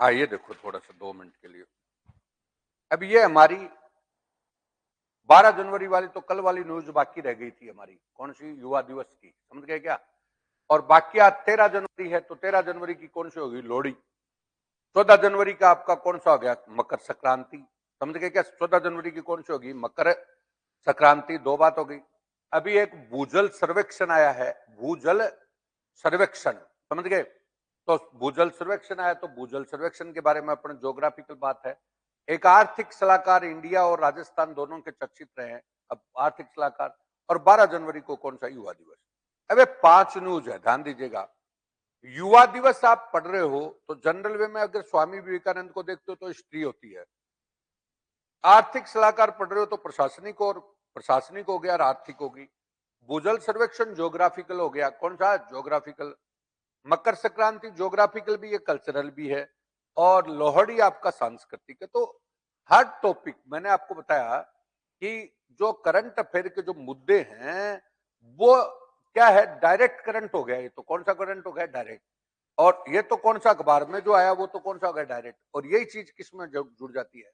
आइए देखो थोड़ा सा 2 मिनट के लिए। अब ये हमारी 12 जनवरी वाली तो कल वाली न्यूज बाकी रह गई थी हमारी, कौन सी, युवा दिवस की, समझ गए क्या। और बाकी आज 13 जनवरी है, तो 13 जनवरी की कौन सी होगी, लोहड़ी। 14 जनवरी का आपका कौन सा हो गया, मकर संक्रांति, समझ गए क्या। 14 जनवरी की कौन सी होगी, मकर संक्रांति। दो बात हो गई। अभी एक भूजल सर्वेक्षण आया है, भूजल सर्वेक्षण, समझ गए। तो भूजल सर्वेक्षण आया, तो भूजल सर्वेक्षण के बारे में अपने ज्योग्राफिकल बात है। एक आर्थिक सलाहकार इंडिया और राजस्थान दोनों के चर्चित रहे हैं। अब आर्थिक सलाहकार, और 12 जनवरी को कौन सा, युवा दिवस। अबे 5 न्यूज है, ध्यान दीजिएगा। युवा दिवस आप पढ़ रहे हो तो जनरल वे में अगर स्वामी विवेकानंद को देखते हो तो हिस्ट्री होती है। आर्थिक सलाहकार पढ़ रहे हो तो प्रशासनिक, और प्रशासनिक हो गया और आर्थिक होगी। भूजल सर्वेक्षण ज्योग्राफिकल हो गया, कौन सा, ज्योग्राफिकल। मकर संक्रांति ज्योग्राफिकल भी है, कल्चरल भी है। और लोहड़ी आपका सांस्कृतिक है। तो हर टॉपिक मैंने आपको बताया कि जो करंट अफेयर के जो मुद्दे हैं वो क्या है, डायरेक्ट करंट हो गया। ये तो कौन सा करंट हो गया, डायरेक्ट। और ये तो कौन सा अखबार में जो आया वो तो कौन सा हो गया, डायरेक्ट। और यही चीज किस में जुड़ जाती है,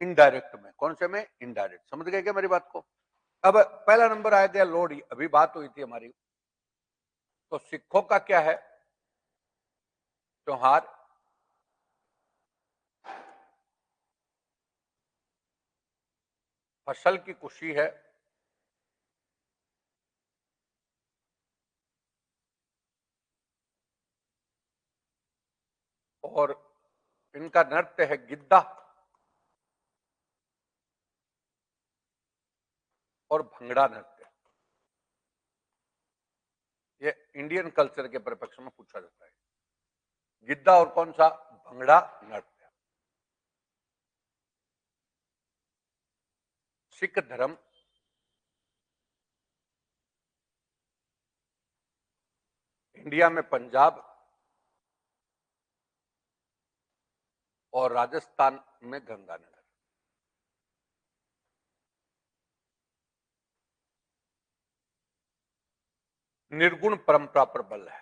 इनडायरेक्ट में। कौन से में, इनडायरेक्ट। समझ गए क्या मेरी बात को। अब पहला नंबर आ गया लोहड़ी, अभी बात हुई थी हमारी। तो सिखों का क्या है, त्योहार। फसल की खुशी है। और इनका नृत्य है गिद्दा और भंगड़ा नृत्य। ये इंडियन कल्चर के परिप्रेक्ष्य में पूछा जाता है, गिद्दा और कौन सा, भंगड़ा नृत्य। सिख धर्म, इंडिया में पंजाब और राजस्थान में गंगानगर। निर्गुण परंपरा पर बल है।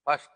फर्स्ट,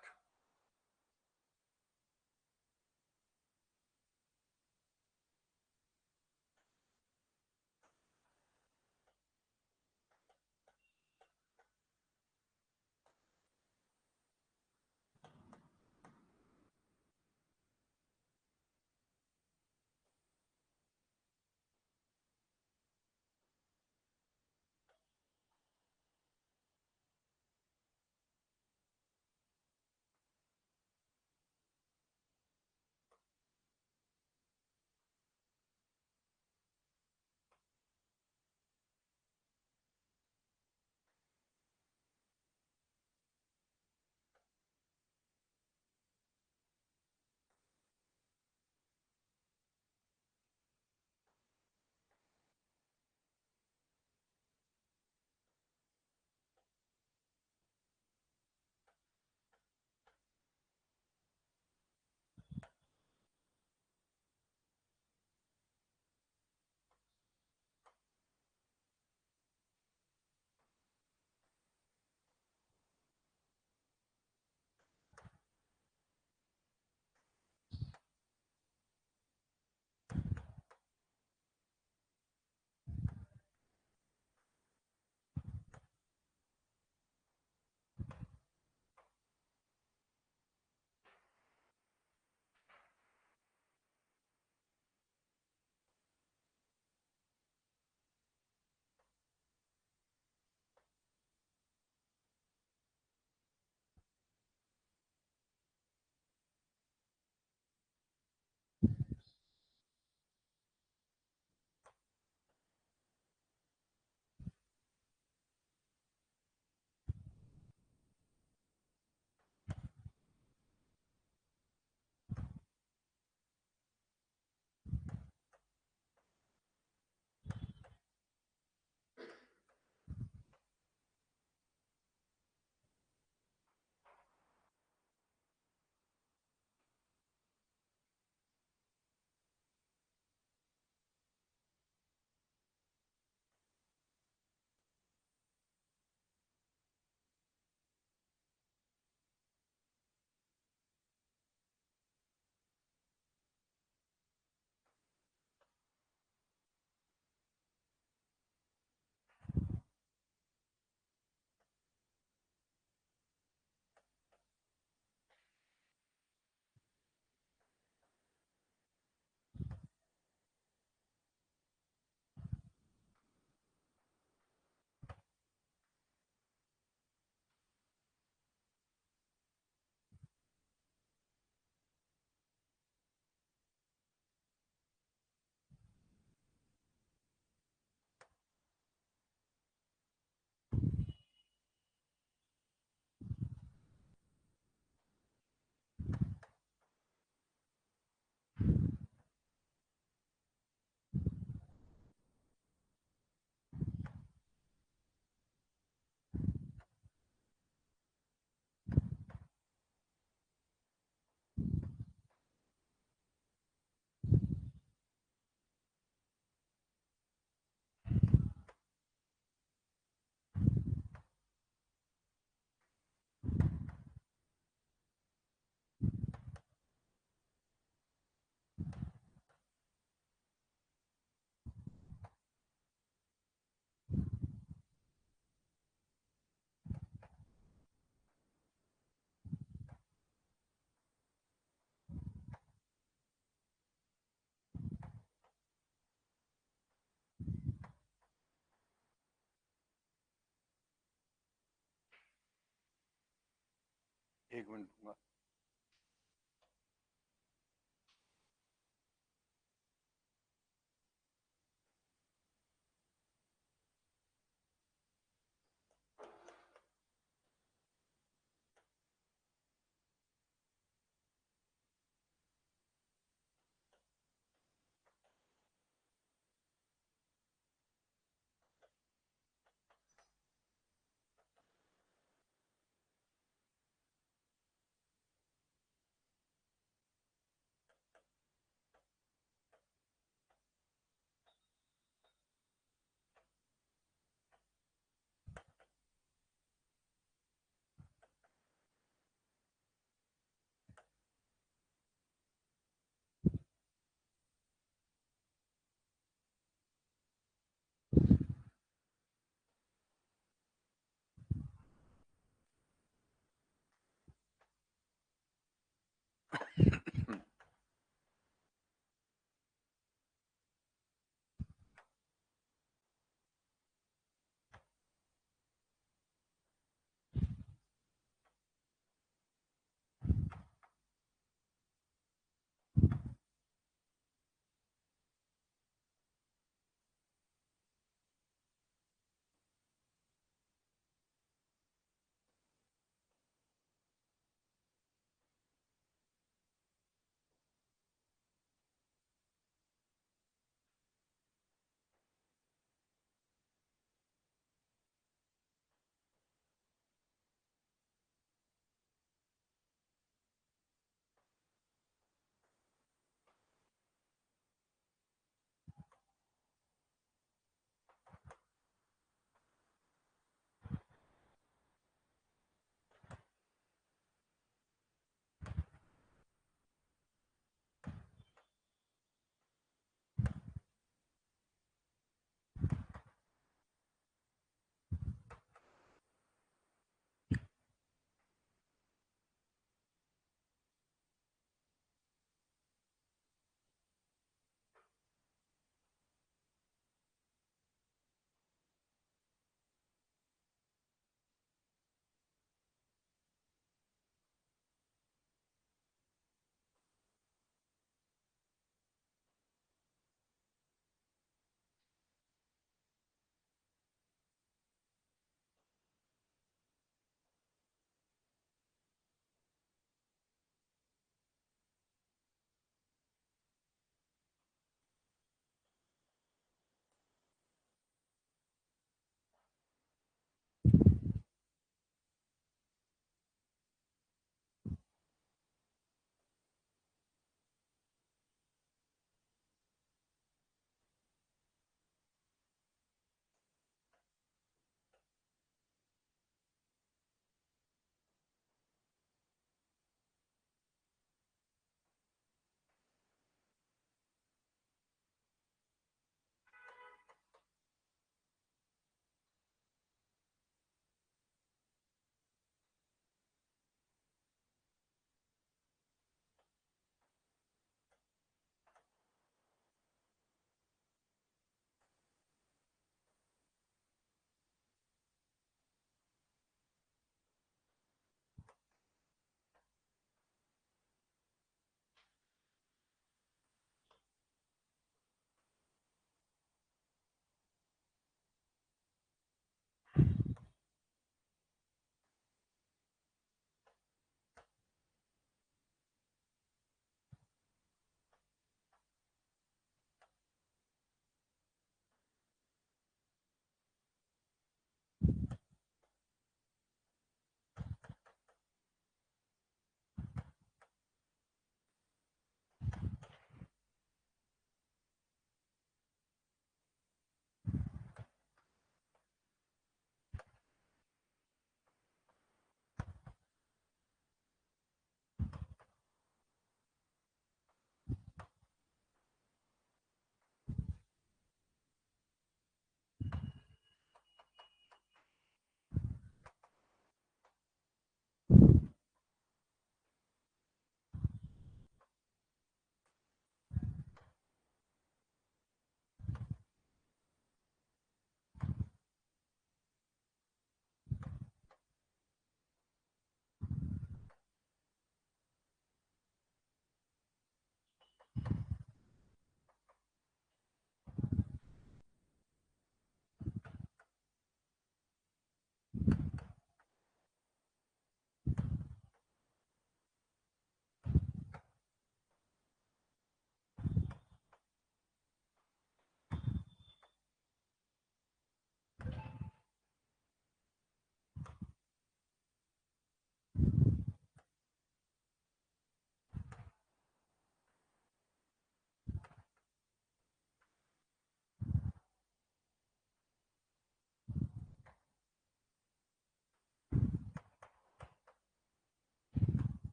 एक मिनट दूंगा।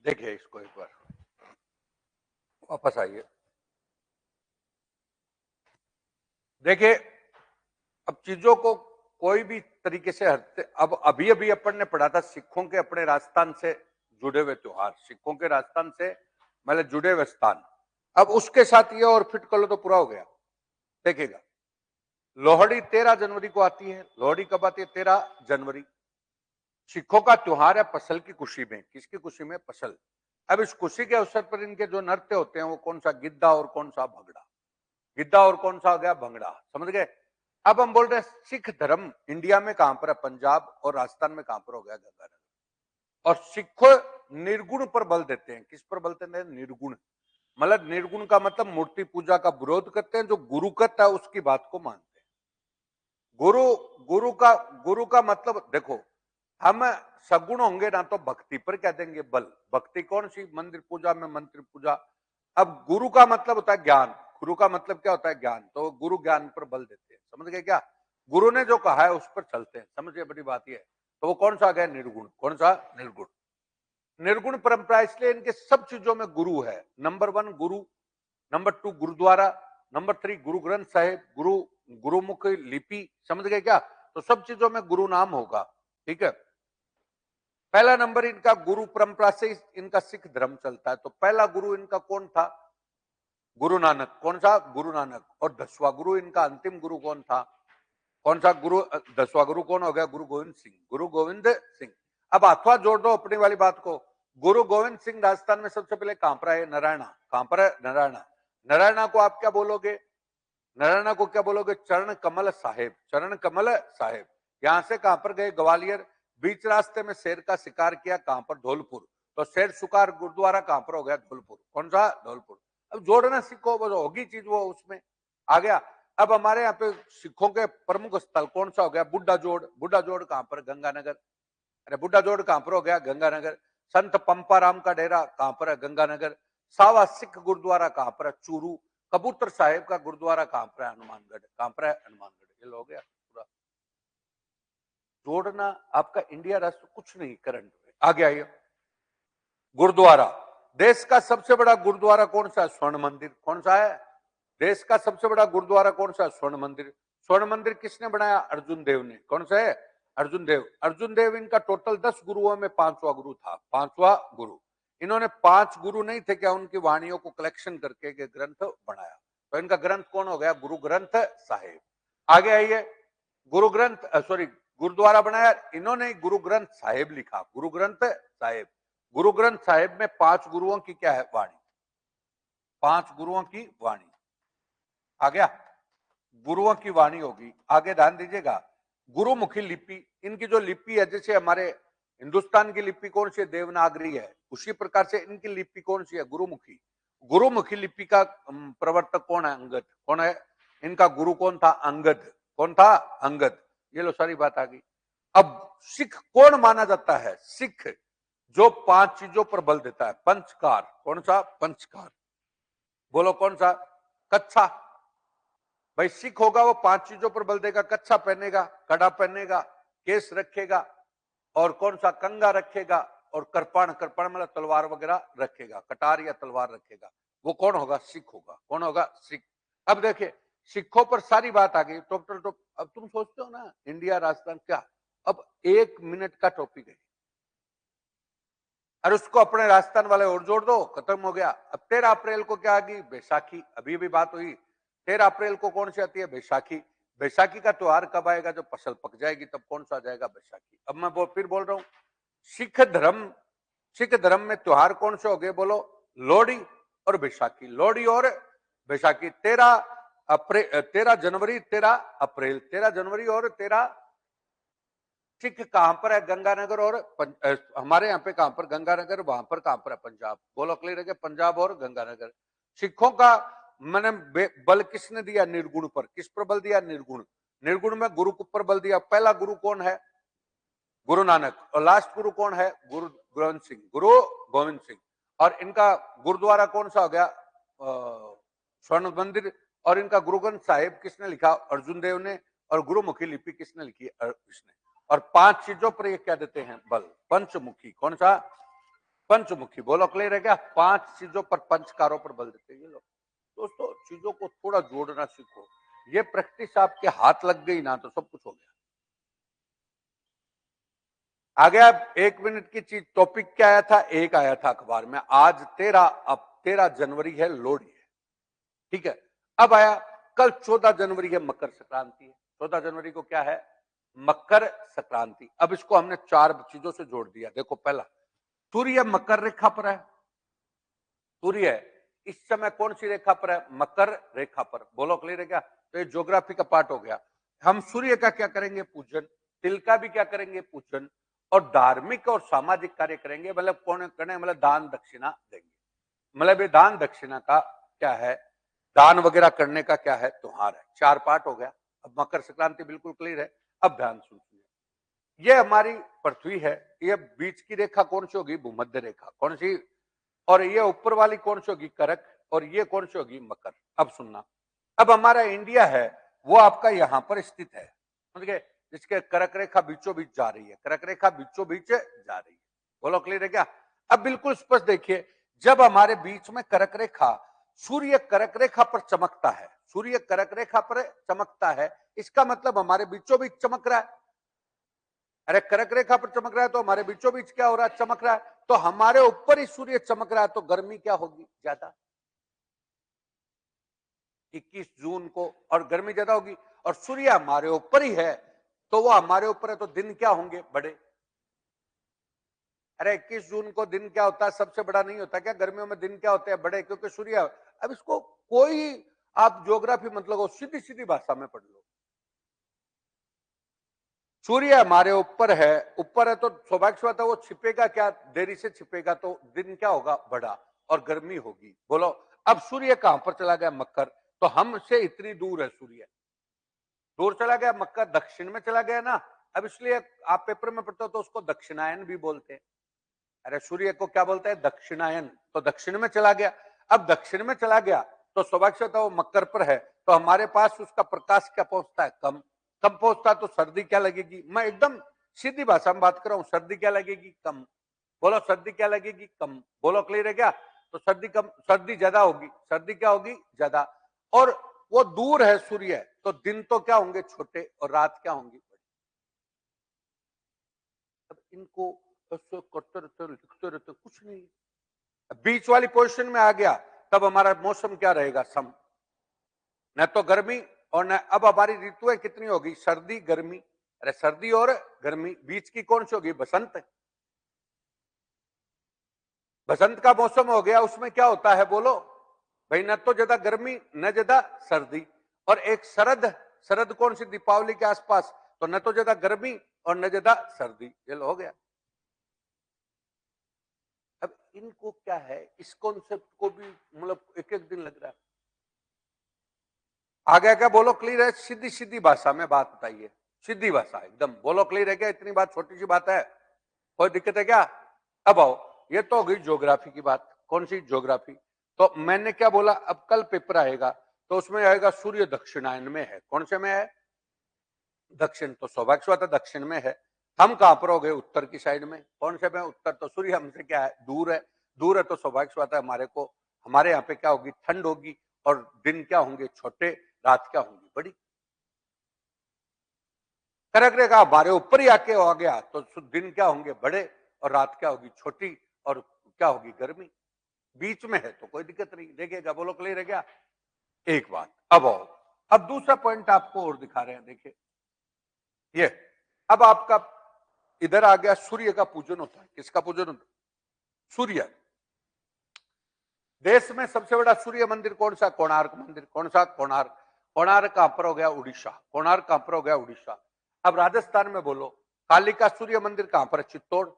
देखिए इसको एक बार वापस आइए। देखिए अब चीजों को कोई भी तरीके से हटते, अब अभी अभी अपन ने पढ़ा था सिखों के अपने राजस्थान से जुड़े हुए त्योहार, सिखों के राजस्थान से मतलब जुड़े हुए स्थान, अब उसके साथ ये और फिट कर लो तो पूरा हो गया। देखिएगा लोहड़ी 13 जनवरी को आती है। लोहड़ी कब आती है? 13 जनवरी। सिखों का त्योहार है फसल की खुशी में। किसकी खुशी में? फसल। अब इस खुशी के अवसर पर इनके जो नृत्य होते हैं वो कौन सा? गिद्धा और कौन सा? भंगड़ा। गिद्धा और कौन सा हो गया? भंगड़ा। समझ गए? अब हम बोल रहे हैं सिख धर्म इंडिया में कहां पर है? पंजाब और राजस्थान में कहां पर हो गया? गंगानगर। और सिख निर्गुण पर बल देते हैं। किस पर बल देते हैं? निर्गुण। मतलब निर्गुण का मतलब मूर्ति पूजा का विरोध करते हैं, जो गुरुकत है उसकी बात को मानते हैं। गुरु गुरु का मतलब देखो, हम सगुण होंगे ना तो भक्ति पर क्या देंगे? बल। भक्ति कौन सी? मंदिर पूजा में मंत्र पूजा। अब गुरु का मतलब होता है ज्ञान। गुरु का मतलब क्या होता है? ज्ञान। तो गुरु ज्ञान पर बल देते हैं। समझ गए क्या? गुरु ने जो कहा है उस पर चलते हैं। समझ गए? बड़ी बात यह है। तो वो कौन सा आ गया? निर्गुण। कौन सा? निर्गुण। निर्गुण परंपरा, इसलिए इनके सब चीजों में गुरु है। नंबर 1 गुरु, नंबर 2 गुरुद्वारा, नंबर 3 गुरु ग्रंथ साहिब, गुरुमुख लिपि। समझ गए क्या? तो सब चीजों में गुरु नाम होगा। ठीक है। पहला नंबर इनका गुरु परंपरा से इनका सिख धर्म चलता है। तो पहला गुरु इनका कौन था? गुरु नानक। कौन सा? गुरु नानक। और 10वां गुरु इनका, अंतिम गुरु कौन था? कौन सा गुरु? 10वां गुरु कौन हो गया? गुरु गोविंद सिंह। गुरु गोविंद सिंह। अब हाथों जोड़ दो अपनी वाली बात को। गुरु गोविंद सिंह राजस्थान में सबसे पहले कहां पर है? नारायणा। कहां पर है? नारायणा। नारायणा को आप क्या बोलोगे? नारायणा को क्या बोलोगे? चरण कमल साहेब। चरण कमल साहेब। यहां से कहां पर गए? ग्वालियर। बीच रास्ते में शेर का शिकार किया। कहां पर? धौलपुर। तो शेर शिकार गुरुद्वारा कहां पर हो गया? धौलपुर। कौन सा? धौलपुर। अब जोड़ना सीखो, वो होगी चीज वो उसमें आ गया। अब हमारे यहाँ पे सिखों के प्रमुख स्थल कौन सा हो गया? बुड्ढा जोड़। बुड्ढा जोड़ कहां पर? गंगानगर। अरे बुड्ढा जोड़ कहां पर हो गया? गंगानगर। संत पंपाराम का डेरा कहां पर है? गंगानगर। सावा सिख गुरुद्वारा कहां पर है? चूरू। कबूतर साहेब का गुरुद्वारा कहां पर है? हनुमानगढ़। कहां पर है? हनुमानगढ़। ये हो गया पूरा जोड़ना। आपका इंडिया राष्ट्र कुछ नहीं करंट में आगे आइए। गुरुद्वारा। देश का सबसे बड़ा गुरुद्वारा कौन सा है? स्वर्ण मंदिर। कौन सा है? देश का सबसे बड़ा गुरुद्वारा कौन सा है? स्वर्ण मंदिर। स्वर्ण मंदिर किसने बनाया? अर्जुन देव ने। कौन सा है? अर्जुन देव। अर्जुन देव इनका टोटल 10 गुरुओं में 5वां गुरु था। 5वां गुरु। इन्होंने 5 गुरु नहीं थे क्या? उनकी वाणियों को कलेक्शन करके एक ग्रंथ बनाया। तो इनका ग्रंथ कौन हो गया? गुरु ग्रंथ साहिब। आगे आइए। गुरु ग्रंथ सॉरी गुरुद्वारा बनाया इन्होंने, गुरु ग्रंथ साहिब लिखा। गुरु ग्रंथ साहिब। गुरु ग्रंथ साहिब में 5 गुरुओं की क्या है? वाणी। 5 गुरुओं की वाणी आ गया। गुरुओं की वाणी होगी। आगे ध्यान दीजिएगा। गुरुमुखी लिपि, इनकी जो लिपि है, जैसे हमारे हिंदुस्तान की लिपि कौन सी है? देवनागरी है। उसी प्रकार से इनकी लिपि कौन सी है? गुरुमुखी। गुरुमुखी लिपि का प्रवर्तक कौन है? अंगद। कौन है? इनका गुरु कौन था? अंगद। कौन था? अंगद। ये लो सारी बात आ गई। अब सिख कौन माना जाता है? सिख जो 5 चीजों पर बल देता है। पंचकार। कौन सा? पंचकार। बोलो कौन सा? कच्छा। भाई सिख होगा वो 5 चीजों पर बल देगा। कच्छा पहनेगा, कड़ा पहनेगा, केस रखेगा, और कौन सा? कंगा रखेगा, और कृपाण। कृपाण मतलब तलवार वगैरह रखेगा, कटार या तलवार रखेगा। वो कौन होगा? सिख होगा। कौन होगा? सिख। अब देखिए सिखों पर सारी बात आ गई टोटल। अब तुम सोचते हो ना इंडिया राजस्थान क्या, अब 1 मिनट का टॉपिक है और उसको अपने राजस्थान वाले और जोड़ दो, खत्म हो गया। अब 13 अप्रैल को क्या आ गई? बैसाखी। अभी भी बात हुई। 13 अप्रैल को कौन सी आती है? बैसाखी। बैसाखी का त्योहार कब आएगा? जब फसल पक जाएगी तब कौन सा आ जाएगा? बैसाखी। अब मैं फिर बोल रहा हूं, सिख धर्म में त्योहार कौन से हो गए? बोलो। लोहड़ी और बैसाखी। लोहड़ी और बैसाखी। 13 जनवरी, 13 अप्रैल। 13 जनवरी और 13। सिख कहां पर है? गंगानगर और हमारे यहाँ पे कहां पर? गंगानगर। वहां पर कहां पर है? पंजाब। बोलो क्लियर है? पंजाब और गंगानगर। सिखों का मैंने बल किसने दिया? निर्गुण पर। किस पर बल दिया? निर्गुण। निर्गुण में गुरु पर बल दिया। पहला गुरु कौन है? गुरु नानक। और लास्ट गुरु कौन है? गुरु गोविंद सिंह। गुरु गोविंद सिंह। और इनका गुरुद्वारा कौन सा हो गया? स्वर्ण मंदिर। और इनका गुरु ग्रंथ साहिब किसने लिखा? अर्जुन देव ने। और गुरुमुखी लिपि किसने लिखी? इसने। और 5 चीजों पर ये क्या देते हैं? बल। पंचमुखी। कौन सा? पंचमुखी, बोलो क्लियर है क्या? 5 चीजों पर पंचकारों पर बल देते हैं ये लोग। दोस्तों चीजों को थोड़ा जोड़ना सीखो, ये प्रैक्टिस आपके हाथ लग गई ना तो सब कुछ हो गया। आ गया 1 मिनट की चीज। टॉपिक क्या आया था? एक आया था अखबार में, आज 13, अब 13 जनवरी है, लोहड़ी है, ठीक है। अब आया कल 14 जनवरी है, मकर संक्रांति है। 14 जनवरी को क्या है? मकर संक्रांति। अब इसको हमने 4 चीजों से जोड़ दिया। देखो पहला, सूर्य मकर रेखा पर है, सूर्य इस समय कौन सी रेखा पर है? मकर रेखा पर। बोलो क्लियर है क्या? तो ये ज्योग्राफी का पार्ट हो गया। हम सूर्य का क्या करेंगे? पूजन। तिल का भी क्या करेंगे? पूजन। और धार्मिक और सामाजिक कार्य करेंगे, मतलब कौन करें? मतलब दान दक्षिणा देंगे। मतलब ये दान दक्षिणा का क्या है? दान वगैरह करने का क्या है? त्योहार है। 4 पार्ट हो गया। अब मकर संक्रांति बिल्कुल क्लियर है। अब ध्यान सुनिए, ये हमारी पृथ्वी है, ये बीच की रेखा कौन सी होगी? भूमध्य रेखा। कौन सी? और ये ऊपर वाली कौन सी होगी? करक। और ये कौन सी होगी? मकर। अब सुनना, अब हमारा इंडिया है वो आपका यहां पर स्थित है, समझ गए? जिसके कर्क रेखा बीचों बीच जा रही है, कर्क रेखा बीचों बीच जा रही है। बोलो क्लियर है क्या? अब बिल्कुल स्पष्ट देखिए, जब हमारे बीच में कर्क रेखा, सूर्य कर्क रेखा पर चमकता है, सूर्य कर्क रेखा पर चमकता है, इसका मतलब हमारे बीचों बीच चमक रहा है। अरे कर्क रेखा पर चमक रहा है तो हमारे बीचों बीच क्या हो रहा है? चमक रहा है। तो हमारे ऊपर ही सूर्य चमक रहा है, तो गर्मी क्या होगी? ज्यादा। 21 जून को, और गर्मी ज्यादा होगी। और सूर्य हमारे ऊपर ही है, तो वो हमारे ऊपर है, तो दिन क्या होंगे? बड़े। अरे 21 जून को दिन क्या होता है? सबसे बड़ा नहीं होता क्या? गर्मियों में दिन क्या होते हैं? बड़े, क्योंकि सूर्य। अब इसको कोई आप ज्योग्राफी मतलब सीधी सीधी भाषा में पढ़ लो। सूर्य हमारे ऊपर है, ऊपर है तो सौभाग्य से बात है, वो छिपेगा क्या? देरी से छिपेगा, तो दिन क्या होगा? बड़ा, और गर्मी होगी। बोलो, अब सूर्य कहां पर चला गया? मकर। तो हमसे इतनी दूर है सूर्य, दूर चला गया, मकर दक्षिण में चला गया ना। अब इसलिए आप पेपर में पढ़ते हो तो उसको दक्षिणायन भी बोलते हैं। अरे सूर्य को क्या बोलते हैं? दक्षिणायन। तो दक्षिण में चला गया। अब दक्षिण में चला गया तो सौभाग्य से वो मकर पर है, तो हमारे पास उसका प्रकाश क्या पहुंचता है? कम। कम पहुंचता है तो सर्दी क्या लगेगी? मैं एकदम सीधी भाषा में बात कर रहा हूं, सर्दी क्या लगेगी? कम। बोलो सर्दी क्या लगेगी? कम। बोलो क्लियर है क्या? तो सर्दी कम, सर्दी ज्यादा होगी, सर्दी क्या होगी? ज्यादा। और वो दूर है सूर्य, तो दिन तो क्या होंगे? छोटे, और रात क्या होंगी? बड़ी। अब इनको ऐसे करते रहते, लिखते रहते, कुछ नहीं। बीच वाली पोजीशन में आ गया, तब हमारा मौसम क्या रहेगा? सम। न तो गर्मी और न, अब हमारी ऋतुएं कितनी होगी? सर्दी गर्मी। अरे सर्दी और गर्मी, बीच की कौन सी होगी? बसंत। बसंत का मौसम हो गया, उसमें क्या होता है? बोलो भाई, न तो ज्यादा गर्मी न ज्यादा सर्दी। और एक शरद, शरद कौन सी? दीपावली के आसपास, तो न तो ज्यादा गर्मी और न ज्यादा सर्दी। ये हो गया। अब इनको क्या है, इस कॉन्सेप्ट को भी मतलब एक एक दिन लग रहा है। आगे क्या? बोलो क्लियर है? सीधी सीधी भाषा में बात बताइए, सीधी भाषा एकदम। बोलो क्लियर है क्या? इतनी बात छोटी सी बात है, कोई दिक्कत है क्या? अब आओ, ये तो हो गई ज्योग्राफी की बात। कौन सी ज्योग्राफी? तो मैंने क्या बोला? अब कल पेपर आएगा तो उसमें आएगा सूर्य दक्षिणायन में है। कौन से में है? दक्षिण। तो सौभाग्य से बात है दक्षिण में है। हम कहां पर हो गए? उत्तर की साइड में। कौन से में? उत्तर। तो सूर्य हमसे क्या है? दूर है। दूर है तो सौभाग्य से बात है हमारे को, हमारे यहाँ पे क्या होगी? ठंड होगी, और दिन क्या होंगे? छोटे, रात क्या होंगी? बड़ी। कर्क रेखा हमारे ऊपर ही आके हो गया तो दिन क्या होंगे? बड़े, और रात क्या होगी? छोटी, और क्या होगी? गर्मी। बीच में है तो कोई दिक्कत नहीं, देखिएगा। बोलो क्लियर है क्या? एक बात। अब आओ, अब दूसरा पॉइंट आपको और दिखा रहे हैं, देखिए ये। अब आपका इधर आ गया, सूर्य का पूजन होता है। किसका पूजन होता है? सूर्य। देश में सबसे बड़ा सूर्य मंदिर कौन सा? कोणार्क मंदिर। कौन सा? कोणार्क। कोणार्क कहां पर हो गया? उड़ीसा। कोणार्क कहां पर हो गया? उड़ीसा। अब राजस्थान में बोलो, कालिका सूर्य मंदिर कहां पर है? चित्तौड़।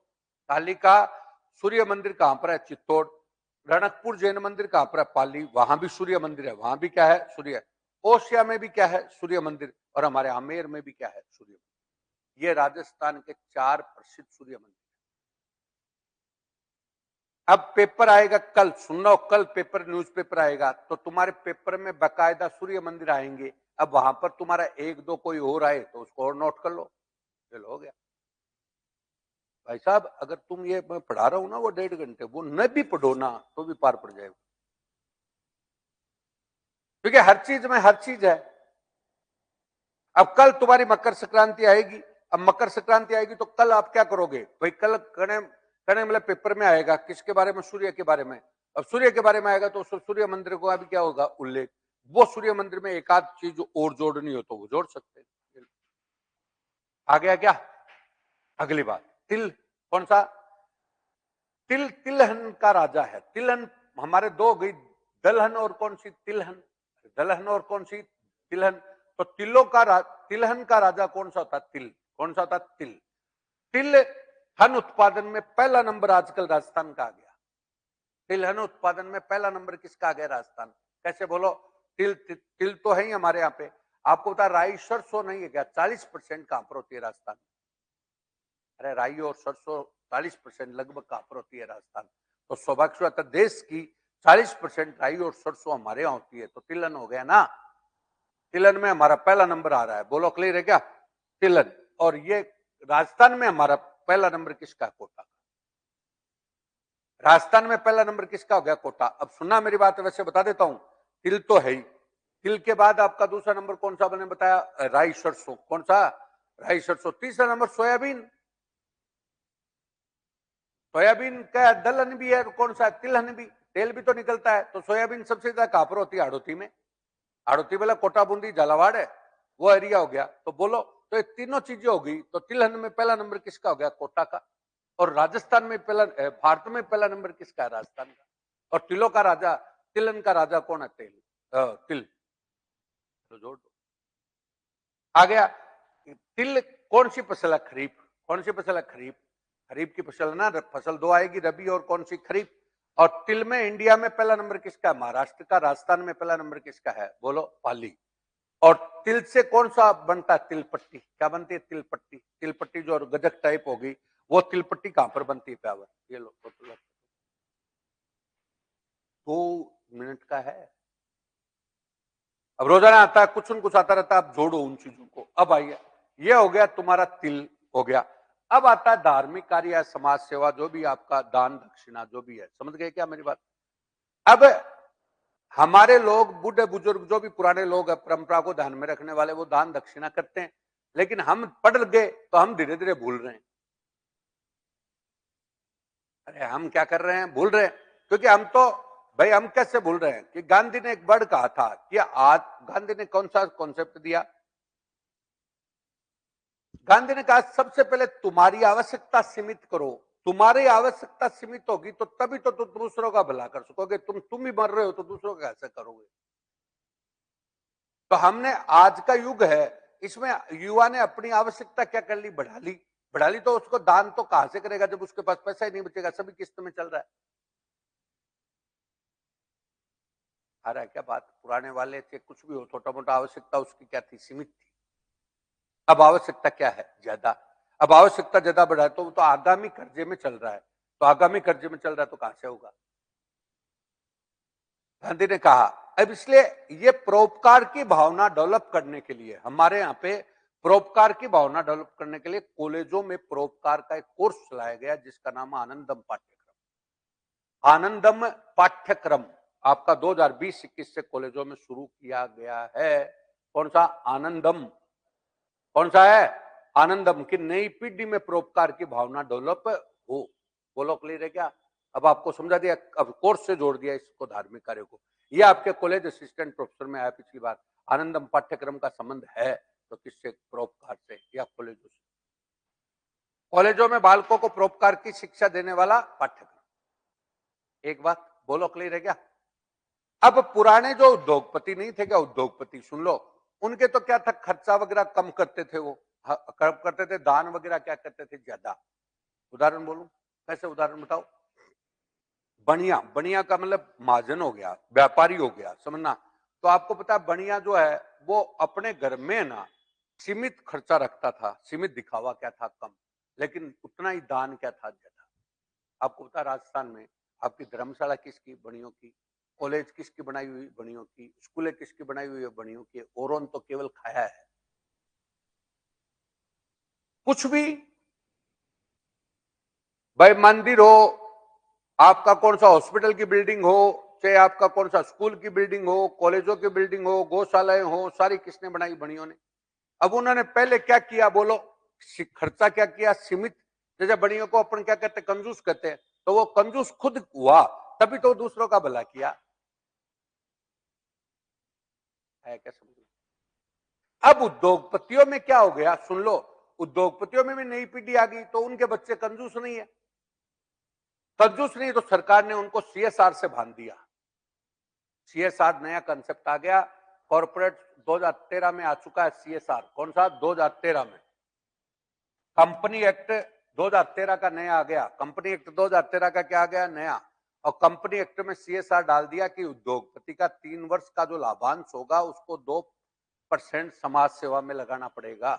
कालिका सूर्य मंदिर कहां पर है? चित्तौड़। रणकपुर जैन मंदिर कहां पर है? पाली। वहां भी सूर्य मंदिर है, वहां भी क्या है? सूर्य। ओसिया में भी क्या है? सूर्य मंदिर। और हमारे आमेर में भी क्या है? सूर्य मंदिर। ये राजस्थान के 4 प्रसिद्ध सूर्य मंदिर। अब पेपर आएगा कल, सुन लो, कल पेपर, न्यूज़पेपर आएगा तो तुम्हारे पेपर में बाकायदा सूर्य मंदिर आएंगे। अब वहां पर तुम्हारा एक दो कोई और आए तो उसको और नोट कर लो। चलो हो गया। भाई साहब अगर तुम ये मैं पढ़ा रहा हूं ना वो 1.5 घंटे, वो न भी पढ़ो ना तो भी पार पड़ जाएगा, क्योंकि हर चीज में हर चीज है। अब कल तुम्हारी मकर संक्रांति आएगी, अब मकर संक्रांति आएगी तो कल आप क्या करोगे भाई? कल कने कने मतलब पेपर में आएगा किसके बारे में? सूर्य के बारे में। अब सूर्य के बारे में आएगा तो सूर्य मंदिर को अभी क्या होगा? उल्लेख। वो सूर्य मंदिर में एक आध चीज और जोड़नी हो तो वो जोड़ सकते हैं। आ गया क्या? अगली बात, तिल। कौन सा तिल? तिलहन का राजा है। तिलहन हमारे दो गई, दलहन और कौन सी तिलहन? दलहन और कौन सी तिलहन? तो तिलहन का राजा कौन सा होता? तिल। कौन सा होता? तिल। तिलहन उत्पादन में पहला नंबर आजकल राजस्थान का आ गया। तिलहन उत्पादन में पहला नंबर किसका आ गया? राजस्थान। कैसे बोलो? तिल तो है ही हमारे यहाँ पे। आपको बता राई सरसों नहीं है क्या? 40% कहां पर होती है? राजस्थान। अरे राई और सरसों 40% लगभग कहां पर होती है? राजस्थान। तो सौभाग्य देश की 40% राई और सरसों हमारे यहाँ होती है, तो तिलहन हो गया ना। तिलहन में हमारा पहला नंबर आ रहा है, बोलो क्लियर है क्या? तिलहन। और ये राजस्थान में हमारा पहला नंबर किसका? कोटा। राजस्थान में पहला नंबर किसका हो गया? कोटा। अब सुनना मेरी बात, वैसे बता देता हूं, तिल तो है ही। तिल के बाद आपका दूसरा नंबर कौन सा मैंने बताया? राई सरसों। कौन सा? राई सरसों। तीसरा नंबर सोयाबीन। सोयाबीन का दलहन भी है, कौन सा? तिलहन भी। तेल भी तो निकलता है। तो सोयाबीन सबसे ज्यादा कहां पर होती है? हाड़ौती में। हाड़ौती वाला कोटा बूंदी झालावाड़ है, वो एरिया हो गया। तो बोलो, तो ये तीनों चीजें हो गई। तो तिलहन में पहला नंबर किसका हो गया? कोटा का। और राजस्थान में पहला, भारत में पहला नंबर किसका है? राजस्थान का। और तिलों का राजा, तिलहन का राजा कौन है? तिल। तो जोड़ दो। आ गया। तिल कौन सी फसल है? खरीफ। कौन सी फसल है? खरीफ। खरीफ की फसल है ना। फसल दो आएगी, रबी और कौन सी? खरीफ। और तिल में इंडिया में पहला नंबर किसका है? महाराष्ट्र का। राजस्थान में पहला नंबर किसका है? बोलो, पाली। और तिल से कौन सा बनता है? तिलपट्टी। क्या बनती है? तिलपट्टी। तिलपट्टी जो गजक टाइप होगी, वो तिलपट्टी कहां पर बनती है? प्यावर। ये लो, 2 मिनट का है। अब रोजाना आता है, कुछ न कुछ आता रहता है, आप जोड़ो उन चीजों को। अब आइए, ये हो गया तुम्हारा तिल हो गया। अब आता है धार्मिक कार्य, समाज सेवा, जो भी आपका दान दक्षिणा जो भी है। समझ गए क्या मेरी बात? अब हमारे लोग, बूढ़े बुजुर्ग जो भी पुराने लोग हैं, परंपरा को ध्यान में रखने वाले, वो दान दक्षिणा करते हैं। लेकिन हम पढ़ गए तो हम धीरे धीरे भूल रहे हैं। अरे हम क्या कर रहे हैं? भूल रहे हैं। क्योंकि हम तो, भाई हम कैसे भूल रहे हैं कि गांधी ने एक वर्ड कहा था कि आज, गांधी ने कौन सा कॉन्सेप्ट दिया? गांधी ने कहा सबसे पहले तुम्हारी आवश्यकता सीमित करो। तुम्हारी आवश्यकता सीमित होगी तो तभी तो तुम दूसरों का भला कर सकोगे। तुम ही मर रहे हो तो दूसरों का कैसे करोगे? तो हमने, आज का युग है, इसमें युवा ने अपनी आवश्यकता क्या कर ली? बढ़ा ली। बढ़ा ली तो उसको दान तो कहां से करेगा जब उसके पास पैसा ही नहीं बचेगा? सभी किस्त में चल रहा है। आ रहा है क्या बात? पुराने वाले थे, कुछ भी हो, छोटा मोटा आवश्यकता उसकी क्या थी? सीमित थी। अब आवश्यकता क्या है? ज्यादा। अब आवश्यकता ज्यादा बढ़ा है तो आगामी कर्जे में चल रहा है। तो आगामी कर्जे में चल रहा है तो कहां से होगा? गांधी ने कहा। अब इसलिए ये परोपकार की भावना डेवलप करने के लिए, हमारे यहाँ पे परोपकार की भावना डेवलप करने के लिए कॉलेजों में परोपकार का एक कोर्स चलाया गया, जिसका नाम आनंदम पाठ्यक्रम। आनंदम पाठ्यक्रम आपका 2020-21 से कॉलेजों में शुरू किया गया है। कौन सा? आनंदम। कौन सा है? आनंदम। की नई पीढ़ी में परोपकार की भावना डेवलप हो। बोलो क्लियर है क्या? अब आपको समझा दिया, अब कोर्स से जोड़ दिया इसको, धार्मिक कार्य को। ये आपके कॉलेज असिस्टेंट प्रोफेसर में आया पिछली बार। आनंदम पाठ्यक्रम का संबंध है तो किससे? परोपकार से या कॉलेजों से। कॉलेजों में बालकों को परोपकार की शिक्षा देने वाला पाठ्यक्रम। एक बात बोलो, क्लियर है क्या? अब पुराने जो उद्योगपति नहीं थे क्या? उद्योगपति सुन लो, उनके तो क्या था, खर्चा वगैरह कम करते थे वो, कम करते थे, दान वगैरह क्या करते थे? ज्यादा। उदाहरण बोलूं? कैसे उदाहरण बताओ? बनिया, बनिया का मतलब महाजन हो गया, व्यापारी हो गया, समझना। तो आपको पता है बनिया जो है वो अपने घर में ना सीमित खर्चा रखता था। सीमित दिखावा क्या था? कम। लेकिन उतना ही दान क्या था? ज्यादा। आपको पता है राजस्थान में आपकी धर्मशाला किसकी? बनियों की। कॉलेज किसकी बनाई हुई? बनियों की। स्कूलें किसकी बनाई हुई है? बनियों की। औरों तो केवल खाया है। कुछ भी भाई मंदिर हो, आपका कौन सा हॉस्पिटल की बिल्डिंग हो, चाहे आपका कौन सा स्कूल की बिल्डिंग हो, कॉलेजों की बिल्डिंग हो, गौशालाएं हो, सारी किसने बनाई? बड़ियों ने। अब उन्होंने पहले क्या किया बोलो? खर्चा क्या किया? सीमित। जैसे बड़ियों को अपन क्या कहते हैं? कंजूस कहते हैं। तो वो कंजूस खुद हुआ, तभी तो दूसरों का भला किया है। क्या समझ? अब उद्योगपतियों में क्या हो गया सुन लो, उद्योगपतियों में भी नई पीढ़ी आ गई, तो उनके बच्चे कंजूस नहीं है। कंजूस नहीं तो सरकार ने उनको सीएसआर से बांध दिया। सीएसआर नया कंसेप्ट आ गया, कॉर्पोरेट 2013 में आ चुका है सीएसआर। कौन सा? 2013 में कंपनी एक्ट 2013 का नया आ गया। कंपनी एक्ट 2013 का क्या आ गया? नया। और कंपनी एक्ट में सीएसआर डाल दिया कि उद्योगपति का 3 वर्ष का जो लाभांश होगा उसको 2% समाज सेवा में लगाना पड़ेगा।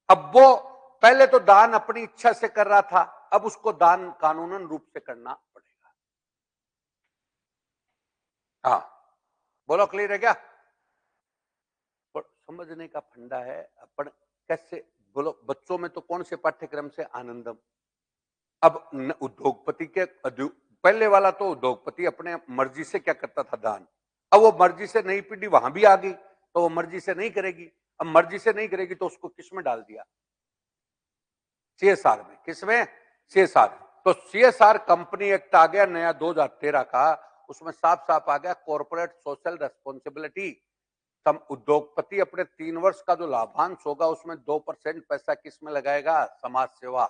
अब वो पहले तो दान अपनी इच्छा से कर रहा था, अब उसको दान कानूनन रूप से करना पड़ेगा। हाँ बोलो, क्लियर है क्या? समझने का फंडा है अपन कैसे। बोलो, बच्चों में तो कौन से पाठ्यक्रम से आनंदम। अब उद्योगपति के पहले वाला तो उद्योगपति अपने मर्जी से क्या करता था? दान। अब वो मर्जी से नई पीढ़ी वहां भी आ गई, तो वो मर्जी से नहीं करेगी। अब मर्जी से नहीं करेगी तो उसको किस में डाल दिया? सीएसआर में। किसमें? सीएसआर। तो सीएसआर कंपनी एक्ट आ गया नया 2013 का, उसमें साफ साफ आ गया कॉर्पोरेट सोशल रेस्पॉन्सिबिलिटी। उद्योगपति अपने 3 वर्ष का जो लाभांश होगा उसमें 2% पैसा किस में लगाएगा? समाज सेवा।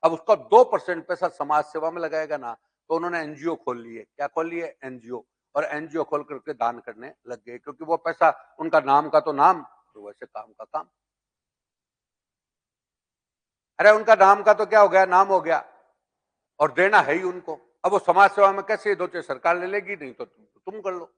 अब उसका 2% पैसा समाज सेवा में लगाएगा ना, तो उन्होंने एनजीओ खोल लिए। क्या खोल लिए? एनजीओ। और एनजीओ खोल करके दान करने लग गए, क्योंकि वो पैसा उनका नाम का तो नाम, तो वैसे काम का काम। अरे उनका नाम का तो क्या हो गया? नाम हो गया, और देना है ही उनको। अब वो समाज सेवा में कैसे दो? चाहे सरकार ले लेगी, नहीं तो तुम कर लो।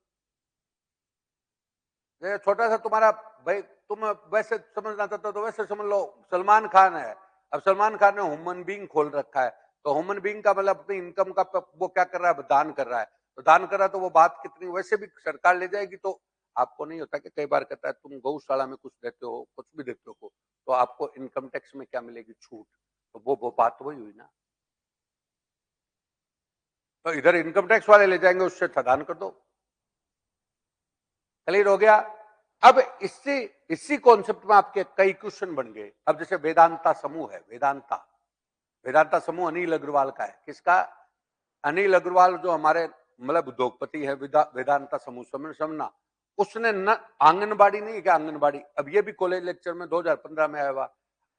छोटा सा तुम्हारा भाई, तुम वैसे समझना चाहते हो तो वैसे समझ लो, सलमान खान है। अब सलमान खान ने ह्यूमन बीइंग खोल रखा है, तो ह्यूमन बीइंग का मतलब अपनी इनकम का वो क्या कर रहा है? दान कर रहा है। तो दान कर रहा है तो वो बात कितनी, वैसे भी सरकार ले जाएगी। तो आपको नहीं होता कि कई बार कहता है तुम गौशाला में कुछ देते हो, कुछ भी देते हो, तो आपको इनकम टैक्स में क्या मिलेगी? छूट। तो वो बात वही हुई ना। तो इधर इनकम टैक्स वाले ले जाएंगे, उससे दान कर दो। क्लियर हो गया? अब इसी कॉन्सेप्ट में आपके कई क्वेश्चन बन गए। अब जैसे वेदांता समूह है, वेदांता वेदांता समूह अनिल अग्रवाल का है। किसका? अनिल अग्रवाल जो हमारे मतलब उद्योगपति है, वेदांता समूह समझना। उसने न आंगनबाड़ी नहीं क्या? आंगनबाड़ी, अब ये भी कॉलेज लेक्चर में 2015 में आया हुआ।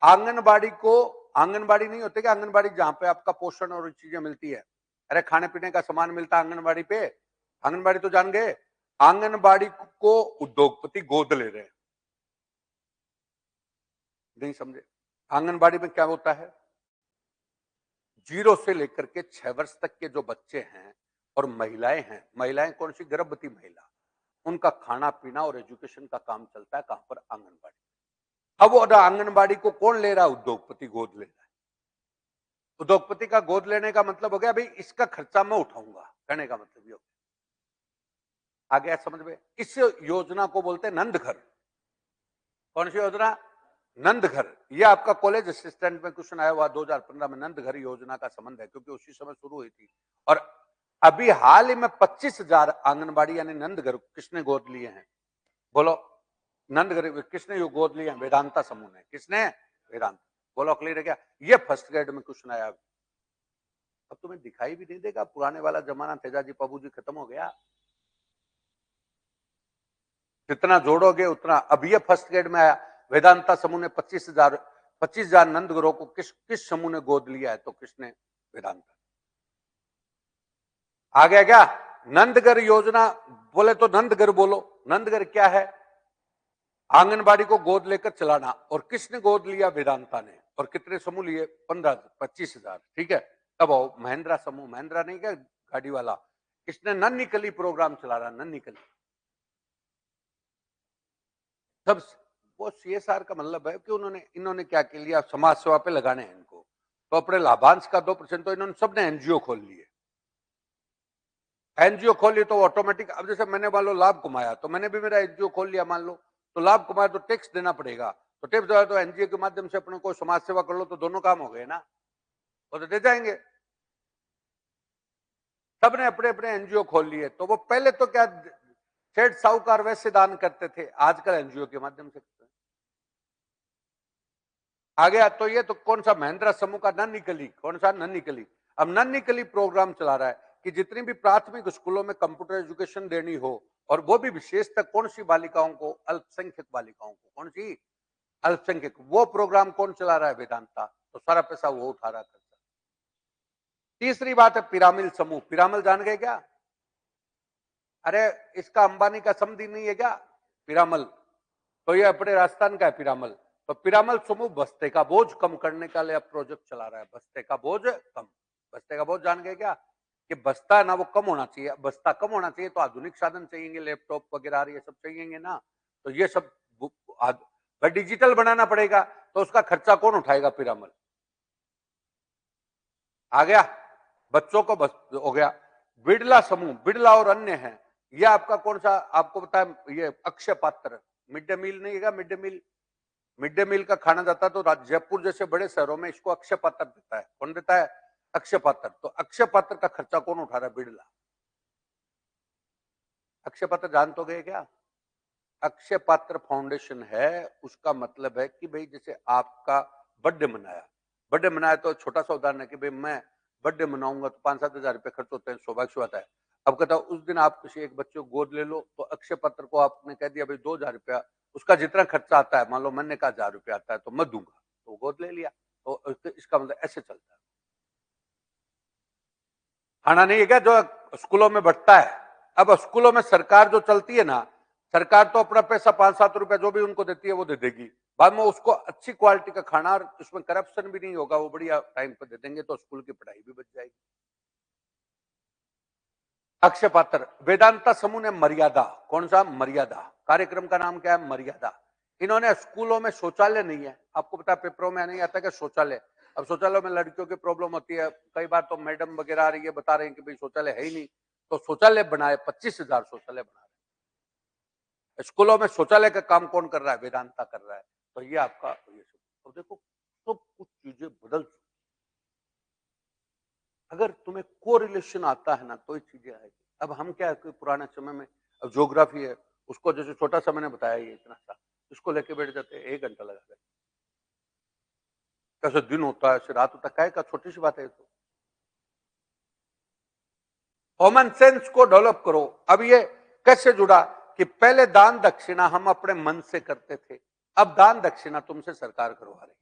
आंगनबाड़ी को, आंगनबाड़ी नहीं होते क्या? आंगनबाड़ी जहां पे आपका पोषण और चीजें मिलती है। अरे खाने पीने का सामान मिलता है आंगनबाड़ी पे। आंगनबाड़ी तो जान गए। आंगनबाड़ी को उद्योगपति गोद ले रहे हैं। नहीं समझे? आंगनबाड़ी में क्या होता है? 0 से लेकर के 6 वर्ष तक के जो बच्चे हैं और महिलाएं हैं, महिलाएं कौन सी? गर्भवती महिला, उनका खाना पीना और एजुकेशन का काम चलता है कहां पर? आंगनबाड़ी। अब वो आंगनबाड़ी को कौन ले रहा है? उद्योगपति गोद ले रहा है। उद्योगपति का गोद लेने का मतलब हो गया भाई इसका खर्चा मैं उठाऊंगा, कहने का मतलब ये हो गया। आ गया समझ में? इस योजना को बोलते हैं नंद घर। कौन सी योजना? नंद घर। ये आपका कॉलेज असिस्टेंट में क्वेश्चन आया हुआ 2015 में। नंद घर योजना का संबंध है, क्योंकि उसी समय शुरू हुई थी। और अभी हाल ही में 25,000 आंगनबाड़ी यानी नंद घर किसने गोद लिए हैं? बोलो, नंद घर किसने गोद लिए हैं? वेदांता समूह ने। किसने? वेदांत। बोलो, क्लियर है क्या? ये फर्स्ट ग्रेड में क्वेश्चन आया। अब तुम्हें दिखाई भी नहीं देगा, पुराने वाला जमाना तेजाजी बाबू जी खत्म हो गया। जितना जोड़ोगे उतना। अब ये फर्स्ट ग्रेड में आया, वेदांता समूह ने 25,000 नंदगरों को किस समूह ने गोद लिया है? तो किसने? वेदांता। आ गया क्या? नंदगर योजना बोले तो नंदगर बोलो। नंदगर क्या है? आंगनबाड़ी को गोद लेकर चलाना। और किसने गोद लिया? वेदांता ने। और कितने समूह लिए? 25,000। ठीक है। तब आओ महिंद्रा समूह, महिंद्रा नहीं क्या गाड़ी वाला, किसने? नन्ही कली प्रोग्राम चला रहा, नन्ही कली। तब वो सीएसआर का मतलब है कि इन्होंने क्या के लिया? समाज सेवा पे लगाने हैं इनको। तो अपने लाभांश का 2% तो इन्होंने सबने एनजीओ खोल लिए। एनजीओ खोली तो ऑटोमेटिक, अब जैसे मैंने मान लो लाभ कमाया, तो मैंने भी मेरा एनजीओ खोल लिया मान लो, तो लाभ कमाया तो टैक्स देना पड़ेगा। तो टैक्स देना तो एनजीओ के माध्यम से अपने को समाज सेवा कर लो, तो दोनों काम हो गए ना। वो तो दे जाएंगे। सबने अपने अपने एनजीओ खोल लिए, तो वो पहले तो क्या सेठ साहूकार वैसे दान करते थे, आजकल एनजीओ के माध्यम से करते हैं। आ गया तो ये तो कौन सा महिंद्रा समूह का नन्ही, कौन सा नन्ही, अब नन्ही प्रोग्राम चला रहा है कि जितनी भी प्राथमिक स्कूलों में कंप्यूटर एजुकेशन देनी हो, और वो भी विशेषतः कौन सी बालिकाओं को, अल्पसंख्यक बालिकाओं को, कौन सी अल्पसंख्यक, वो प्रोग्राम कौन चला रहा है? वेदांता। तो सारा पैसा वो उठा रहा है। तीसरी बात है पिरामिल समूह। पिरामिल जान गए क्या? अरे इसका अंबानी का समधी नहीं है क्या पिरामल? तो ये अपने राजस्थान का है पिरामल। तो पिरामल समूह बस्ते का बोझ कम करने का लिए प्रोजेक्ट चला रहा है। बस्ते का बोझ कम, बस्ते का बोझ जान गए क्या? कि बस्ता ना वो कम होना चाहिए। बस्ता कम होना चाहिए तो आधुनिक साधन चाहिए, लैपटॉप वगैरह ये सब चाहिए ना। तो ये सब डिजिटल बनाना पड़ेगा, तो उसका खर्चा कौन उठाएगा? पिरामल। आ गया। बच्चों को बस हो गया। बिड़ला समूह, बिड़ला और अन्य है। ये आपका कौन सा, आपको पता है? ये अक्षय पात्र मिड डे मील नहीं है, मिड डे मील का खाना जाता है, तो जयपुर जैसे बड़े शहरों में इसको अक्षय पात्र देता है। कौन देता है? अक्षय पात्र। तो अक्षय पात्र का खर्चा कौन उठा रहा है? बिड़ला। अक्षय पात्र जान तो गए क्या? अक्षय पात्र फाउंडेशन है। उसका मतलब है कि भाई जैसे आपका बर्थडे मनाया तो छोटा सा उदाहरण है कि भाई मैं बर्थडे मनाऊंगा तो 5-7 हजार रुपए खर्च होते हैं, सौभाग्य से आता है। अब कहता उस दिन आप किसी एक बच्चे को गोद ले लो, तो अक्षय पत्र को आपने कह दिया भाई 2,000 रुपया, उसका जितना खर्चा आता है, मान लो मैंने कहा 1,000 रुपया आता है तो मैं दूंगा, तो गोद ले लिया। तो इसका मतलब ऐसे चलता है। खाना नहीं है क्या जो स्कूलों में बढ़ता है? अब स्कूलों में सरकार जो चलती है ना, सरकार तो अपना पैसा 5-7 रुपया जो भी उनको देती है वो दे देगी। बाद में उसको अच्छी क्वालिटी का खाना, और उसमें करप्शन भी नहीं होगा, वो बढ़िया टाइम पर दे देंगे, तो स्कूल की पढ़ाई भी बच जाएगी। अक्षय पात्र। वेदांता समूह ने मर्यादा, कौन सा? मर्यादा कार्यक्रम का नाम क्या है? मर्यादा। इन्होंने स्कूलों में शौचालय नहीं है, आपको पता पेपरों में नहीं आता कि शौचालय, अब शौचालय में लड़कियों की प्रॉब्लम होती है, कई बार तो मैडम वगैरह आ रही है बता रहे हैं कि भाई शौचालय है ही नहीं, तो शौचालय बनाए, 25,000 शौचालय बना रहे। स्कूलों में शौचालय का काम कौन कर रहा है? वेदांता कर रहा है। तो ये आपका ये सब, तो देखो सब कुछ चीजें बदल चुकी। अगर तुम्हें कोरिलेशन आता है ना तो ये चीजें आएगी। अब हम क्या है कि पुराने समय में, अब ज्योग्राफी है, उसको जैसे छोटा सा मैंने बताया ये इतना सा, इसको लेके बैठ जाते 1 घंटा लगा कर। कैसे दिन होता है, ऐसे रात होता है, का छोटी सी बात है तो। कॉमन सेंस को डेवलप करो। अब ये कैसे जुड़ा कि पहले दान दक्षिणा हम अपने मन से करते थे, अब दान दक्षिणा तुमसे सरकार करवा रही।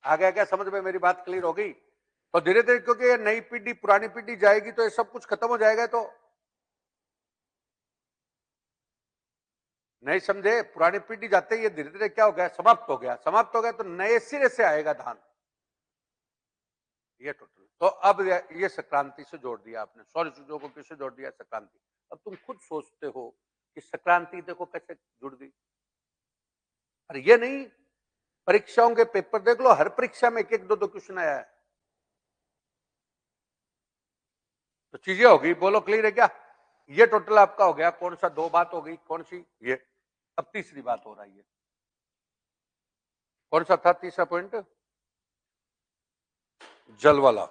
आ गया क्या समझ में? मेरी बात क्लियर हो गई? तो धीरे धीरे, क्योंकि ये नई पीढ़ी पुरानी पीढ़ी जाएगी तो ये सब कुछ खत्म हो जाएगा। तो नहीं समझे? पुरानी पीढ़ी जाते ही ये धीरे धीरे क्या हो गया? समाप्त हो गया। समाप्त हो गया तो नए सिरे से आएगा धान। ये टोटल। तो अब ये संक्रांति से जोड़ दिया आपने, सौर चीजों को किससे जोड़ दिया? संक्रांति। अब तुम खुद सोचते हो कि संक्रांति देखो कैसे जुड़ गई। अरे ये नहीं, परीक्षाओं के पेपर देख लो, हर परीक्षा में एक एक दो दो क्वेश्चन आया है। तो चीजें हो गई, बोलो क्लियर है क्या? ये टोटल आपका हो गया। कौन सा? 2 बात हो गई। कौन सी? ये। अब तीसरी बात हो रही है। कौन सा था तीसरा पॉइंट? जल वाला।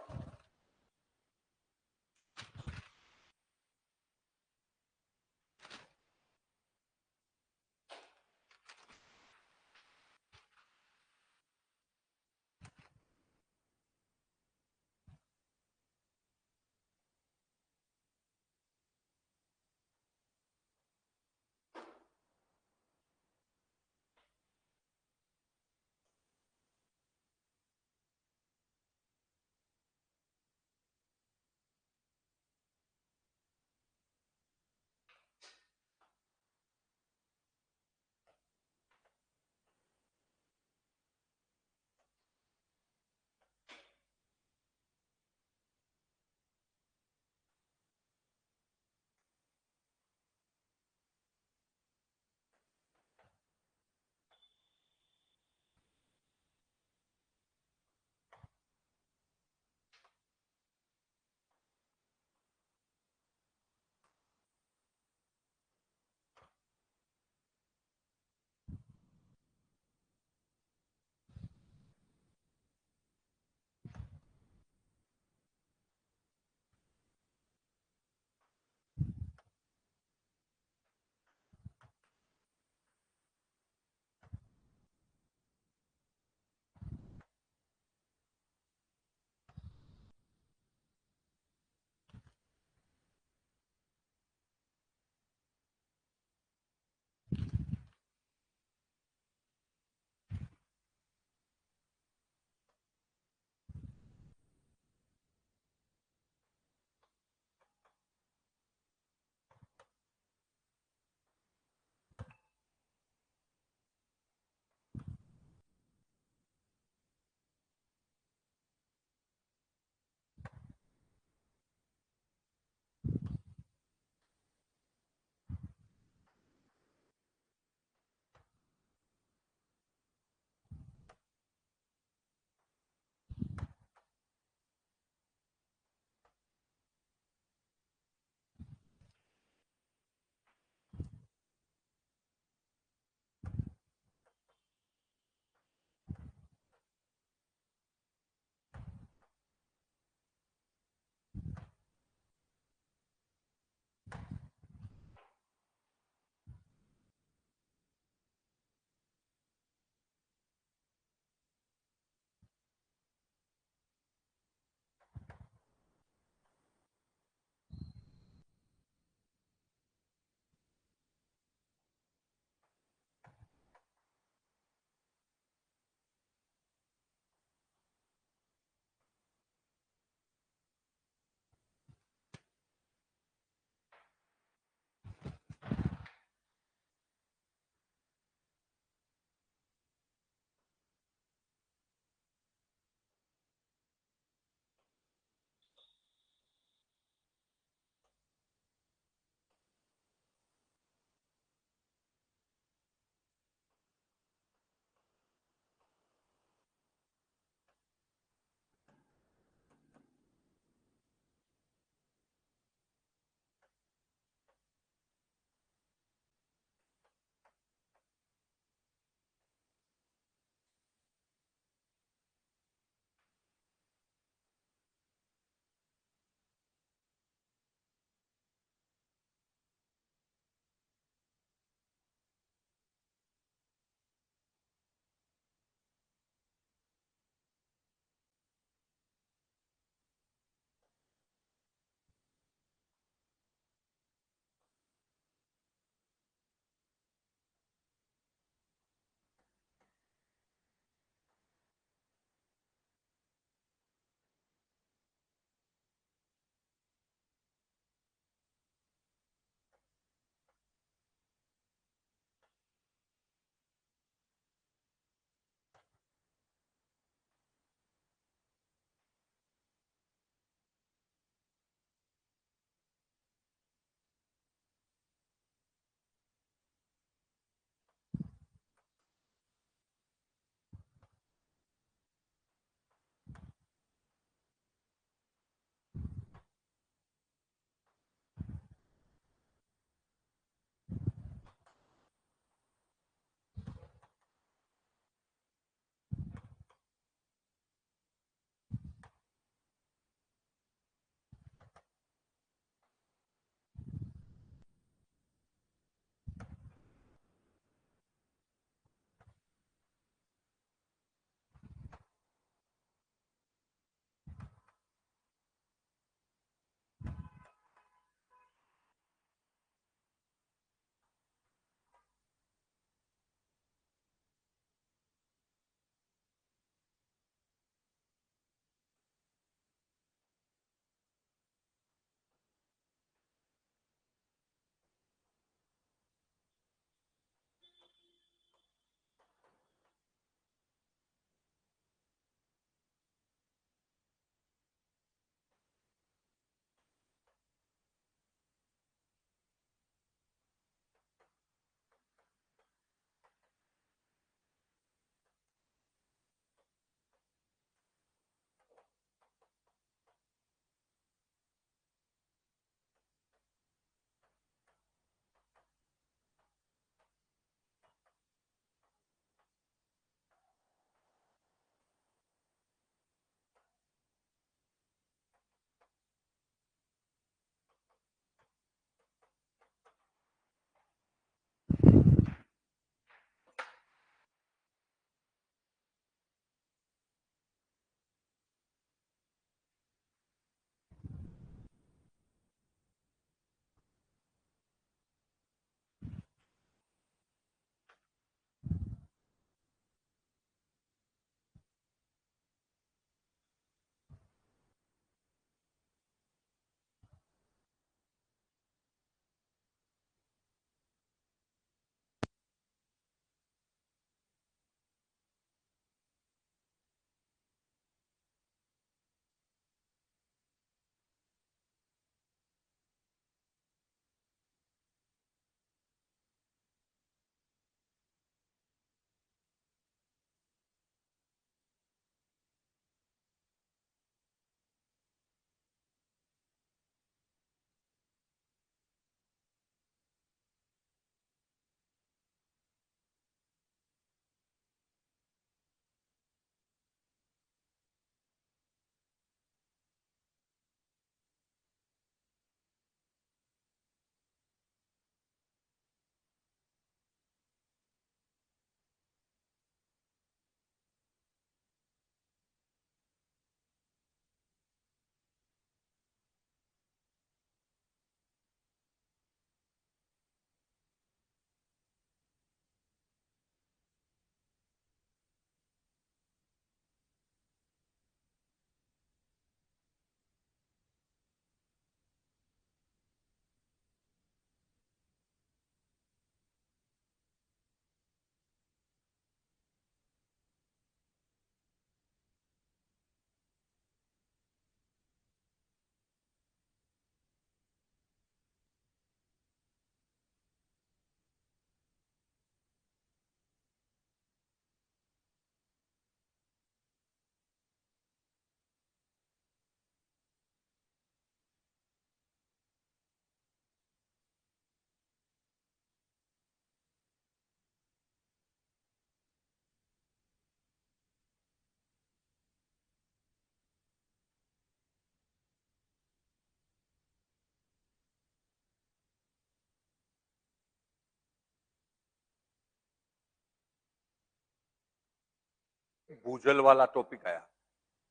भूजल वाला टॉपिक आया।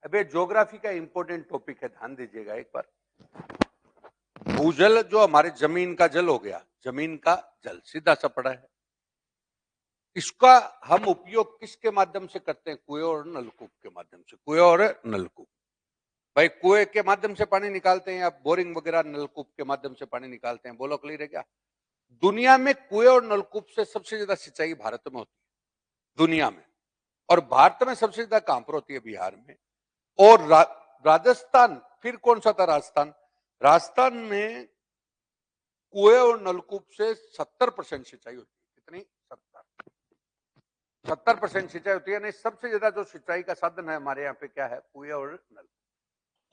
अब ये ज्योग्राफी का इंपॉर्टेंट टॉपिक है, ध्यान दीजिएगा एक बार। भूजल जो हमारे जमीन का जल हो गया, जमीन का जल सीधा सा पड़ा है, इसका हम उपयोग किसके माध्यम से करते हैं? कुएं और नलकूप के माध्यम से। कुएं और नलकूप, भाई कुएं के माध्यम से पानी निकालते हैं या बोरिंग वगैरह नलकूप के माध्यम से पानी निकालते हैं? बोलो क्लियर है क्या? दुनिया में कुएं और नलकूप से सबसे ज्यादा सिंचाई भारत में होती है, दुनिया में। और भारत में सबसे ज्यादा कहां पर होती है? बिहार में। और राजस्थान, फिर कौन सा था? राजस्थान। राजस्थान में कुएं और नलकूप से 70% सिंचाई होती है। कितनी? 70% सिंचाई होती है। नहीं, सबसे ज्यादा जो सिंचाई का साधन है हमारे यहाँ पे क्या है? कुएं और नलकूप।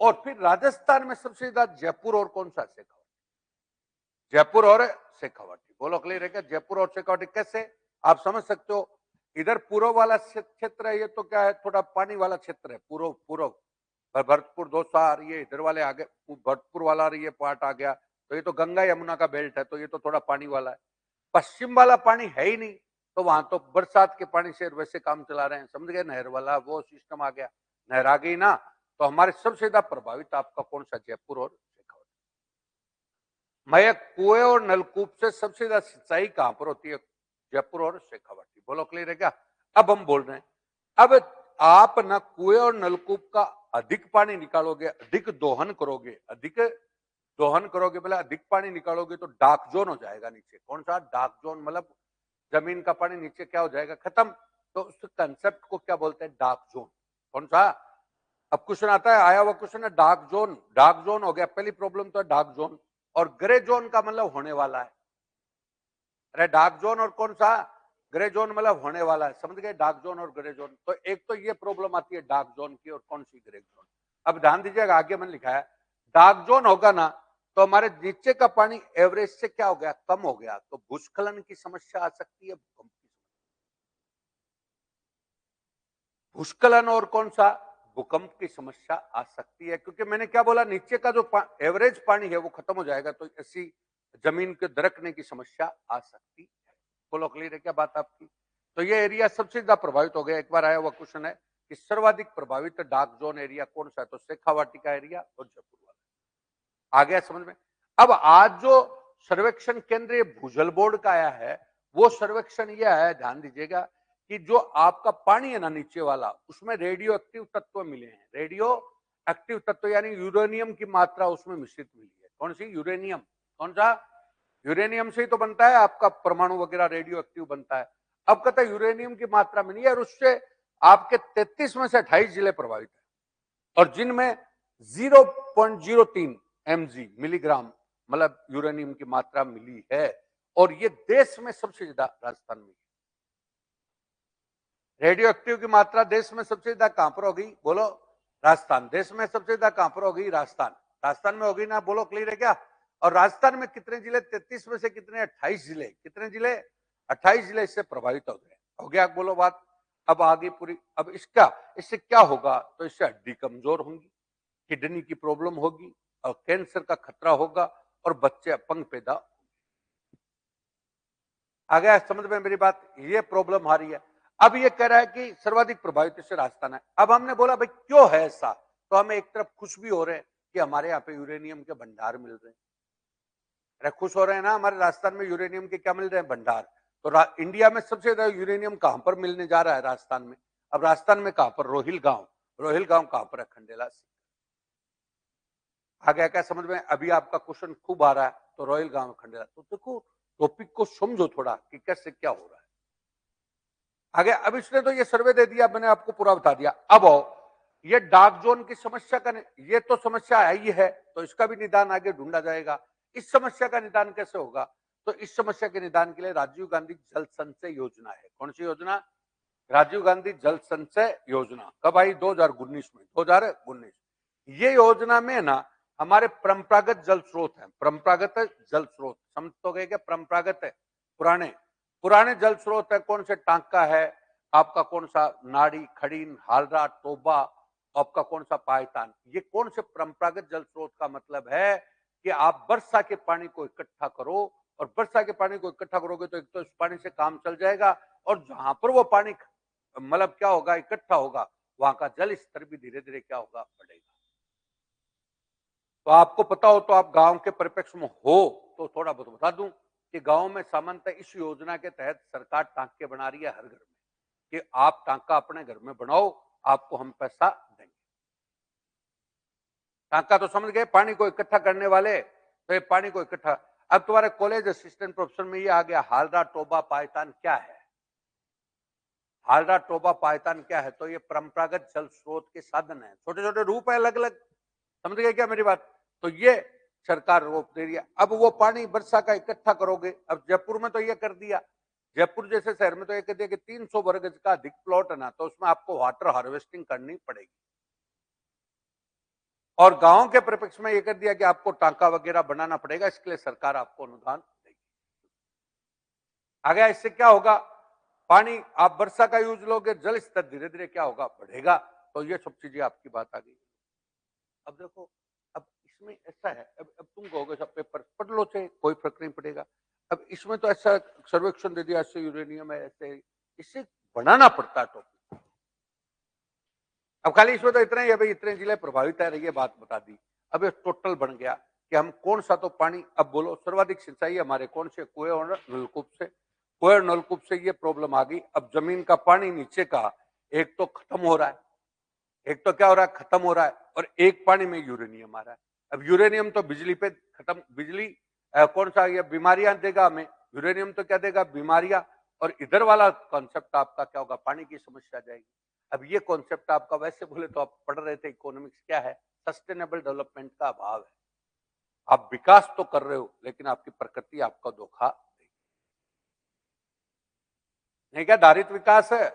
और फिर राजस्थान में सबसे ज्यादा जयपुर और कौन सा? शेखावाटी। जयपुर और शेखावाटी। बोलो क्लियर है क्या? जयपुर और शेखावाटी। कैसे आप समझ सकते हो? इधर पूर्व वाला क्षेत्र है, ये तो क्या है, थोड़ा पानी वाला क्षेत्र है। पूर्व पूर्व भरतपुर दोसा आ रही है, इधर वाले आगे भरतपुर वाला आ रही है, पार्ट आ गया, तो ये तो गंगा यमुना का बेल्ट है, तो ये तो थोड़ा पानी वाला है। पश्चिम वाला पानी है ही नहीं, तो वहां तो बरसात के पानी से वैसे काम चला रहे हैं, समझ गए? नहर वाला वो सिस्टम आ गया, नहर आ गई ना, तो हमारे सबसे ज्यादा प्रभावित आपका कौन सा? जयपुर और शेखावाटी। मैं कुएं और नलकूप से सबसे ज्यादा सिंचाई कहां पर होती है? जयपुर और शेखावाटी। बोलो क्लियर है क्या? अब हम बोल रहे हैं, अब आप ना कुएं और नलकूप का अधिक पानी निकालोगे, अधिक दोहन करोगे, अधिक दोहन करोगे, बोला अधिक पानी निकालोगे तो डार्क जोन हो जाएगा नीचे। कौन सा? डार्क जोन, मतलब जमीन का पानी नीचे क्या हो जाएगा? खत्म। तो उस कंसेप्ट को क्या बोलते हैं? Dark zone. कौन सा? अब क्वेश्चन आता है, आया हुआ क्वेश्चन है डार्क जोन। डार्क जोन हो गया, पहली प्रॉब्लम तो है डार्क जोन। और ग्रे जोन का मतलब होने वाला है। अरे डार्क जोन और कौन सा? ग्रे जोन, मतलब होने वाला है, समझ गए? डार्क जोन और ग्रे जोन। तो एक तो ये प्रॉब्लम आती है डार्क जोन की, और कौन सी? Grey zone. अब ध्यान दीजिएगा, आगे मैंने लिखा है डार्क जोन होगा ना, तो हमारे नीचे का पानी एवरेज से क्या हो गया? कम हो गया, तो भूस्खलन की समस्या आ सकती है, भूकंप की। भूस्खलन और कौन सा? भूकंप की समस्या आ सकती है, क्योंकि मैंने क्या बोला? नीचे का जो एवरेज पानी है वो खत्म हो जाएगा, तो ऐसी जमीन के दरकने की समस्या आ सकती है। बोलो क्लियर है क्या बात आपकी? तो ये एरिया सबसे ज्यादा प्रभावित हो गया। एक बार आया हुआ क्वेश्चन है कि सर्वाधिक प्रभावित डार्क जोन एरिया कौन सा है? तो शेखावाटी का एरिया और जयपुर वाला। आ गया समझ में? अब आज जो सर्वेक्षण केंद्रीय भूजल बोर्ड का आया है, वो सर्वेक्षण यह है, ध्यान दीजिएगा, कि जो आपका पानी है ना नीचे वाला, उसमें रेडियो एक्टिव तत्व मिले हैं। रेडियो एक्टिव तत्व यानी यूरेनियम की मात्रा उसमें मिश्रित मिली है। कौन सी? यूरेनियम। कौन सा? यूरेनियम से ही तो बनता है आपका परमाणु वगैरह, रेडियो एक्टिव बनता है। अब कहता है यूरेनियम की मात्रा मिली है, और उससे आपके 33 में से 28 जिले प्रभावित है, और जिनमें 0.03 mg मिलीग्राम मतलब यूरेनियम की मात्रा मिली है। और ये देश में सबसे ज्यादा राजस्थान में। रेडियो एक्टिव की मात्रा देश में सबसे ज्यादा कहां पर होगी? बोलो। राजस्थान। देश में सबसे ज्यादा कहां पर होगी? राजस्थान। राजस्थान में होगी ना? बोलो क्लियर है क्या? और राजस्थान में कितने जिले? 33 में से कितने? 28 जिले। कितने जिले? 28 जिले इससे प्रभावित हो गए। हो गया? बोलो बात। अब आगे पूरी, अब इससे क्या होगा? तो इससे हड्डी कमजोर होंगी, किडनी की प्रॉब्लम होगी, और कैंसर का खतरा होगा, और बच्चे अपंग पैदा। आ गया समझ में मेरी बात? ये प्रॉब्लम आ रही है। अब ये कह रहा है कि सर्वाधिक प्रभावित इससे राजस्थान है। अब हमने बोला भाई क्यों है ऐसा? तो हमें एक तरफ खुश भी हो रहे हैं कि हमारे यहाँ पे यूरेनियम के भंडार मिल रहे हैं। अरे खुश हो रहे हैं ना, हमारे राजस्थान में यूरेनियम के क्या मिल रहे हैं? भंडार। तो इंडिया में सबसे ज्यादा यूरेनियम कहां पर मिलने जा रहा है? राजस्थान में। अब राजस्थान में कहां पर? रोहिल गांव। रोहिल गांव कहां पर है? खंडेला। आ गया क्या समझ में? अभी आपका क्वेश्चन खूब आ रहा है, तो रॉयल गांव खंडेरा। तो देखो टॉपिक को समझो थोड़ा कि कैसे क्या हो रहा है। आगे अब इसने तो ये सर्वे दे दिया, मैंने आपको पूरा बता दिया। अब आओ, ये डार्क जोन की समस्या का, ये तो समस्या आई है, तो इसका भी निदान आगे ढूंढा जाएगा। इस समस्या का निदान कैसे होगा? तो इस समस्या के निदान के लिए राजीव गांधी जल संचय योजना है। कौन सी योजना? राजीव गांधी जल संचय योजना। कब आई? 2019 में। 2019। ये योजना में ना हमारे परंपरागत जल स्रोत हैं। परंपरागत जल स्रोत समझ तो गए क्या? परंपरागत है, पुराने पुराने जल स्रोत है। कौन से? टांका है आपका, कौन सा? नाड़ी, खड़ीन, हालरा, टोबा, आपका कौन सा? पायतान। ये कौन से परंपरागत जल स्रोत का मतलब है कि आप वर्षा के पानी को इकट्ठा करो, और वर्षा के पानी को इकट्ठा करोगे तो एक तो इस पानी से काम चल जाएगा, और जहां पर वो पानी मतलब क्या होगा, इकट्ठा होगा, वहां का जल स्तर भी धीरे धीरे क्या होगा, बढ़ेगा। तो आपको पता हो तो आप गांव के परिप्रेक्ष्य में हो तो थोड़ा बहुत बता दूं कि गांव में सामान्यतः इस योजना के तहत सरकार टांके बना रही है हर घर में, कि आप टांका अपने घर में बनाओ, आपको हम पैसा देंगे। टांका तो समझ गए, पानी को इकट्ठा करने वाले, तो ये पानी को इकट्ठा। अब तुम्हारे कॉलेज असिस्टेंट प्रोफेसर में ये आ गया, हालरा टोबा पायतान क्या है। हालरा टोबा पायतान क्या है, तो ये परंपरागत जल स्रोत के साधन है, छोटे छोटे रूप है अलग अलग, समझ गए क्या मेरी बात। तो ये सरकार रोक दे रही है। अब वो पानी वर्षा का इकट्ठा करोगे, अब जयपुर में तो ये कर दिया, जयपुर जैसे शहर में तो ये कह दिया कि 300 वर्ग गज का अधिक प्लॉट है ना, तो उसमें आपको वाटर हार्वेस्टिंग करनी पड़ेगी। और गांव के परिप्रेक्ष्य में ये कर दिया कि आपको टांका वगैरह बनाना पड़ेगा, इसके लिए सरकार आपको अनुदान देगी। आगे इससे क्या होगा, पानी आप वर्षा का यूज लोगे, जल स्तर धीरे धीरे क्या होगा, बढ़ेगा। तो ये सब चीजें आपकी बात आ गई। अब देखो, अब इसमें ऐसा है, अब तुम कहोगे सब पेपर पढ़ लो, चाहे कोई फर्क नहीं पड़ेगा। अब इसमें तो ऐसा सर्वेक्षण दे दिया, ऐसे यूरेनियम है, ऐसे, इससे बनाना पड़ता है टॉपिक। अब खाली इसमें तो इतना ही है भाई, इतने जिले प्रभावित है, ये बात बता दी। अब ये टोटल बन गया कि हम कौन सा तो पानी, अब बोलो सर्वाधिक सिंचाई हमारे कौन से, कुएं और नलकूप से। कुएं और नलकूप से ये प्रॉब्लम आ गई। अब जमीन का पानी नीचे का एक तो खत्म हो रहा है, एक तो क्या हो रहा है, खत्म हो रहा है, और एक पानी में यूरेनियम आ रहा है। अब यूरेनियम तो बिजली पे खत्म, बिजली कौन सा, ये बीमारियां देगा हमें, यूरेनियम तो क्या देगा, बीमारियां। और इधर वाला कॉन्सेप्ट आपका क्या होगा, पानी की समस्या जाएगी। अब ये कॉन्सेप्ट आपका, वैसे बोले तो आप पढ़ रहे थे इकोनॉमिक्स, क्या है, सस्टेनेबल डेवलपमेंट का अभाव है। आप विकास तो कर रहे हो, लेकिन आपकी प्रकृति आपका धोखा देगी। नहीं क्या धारित विकास है,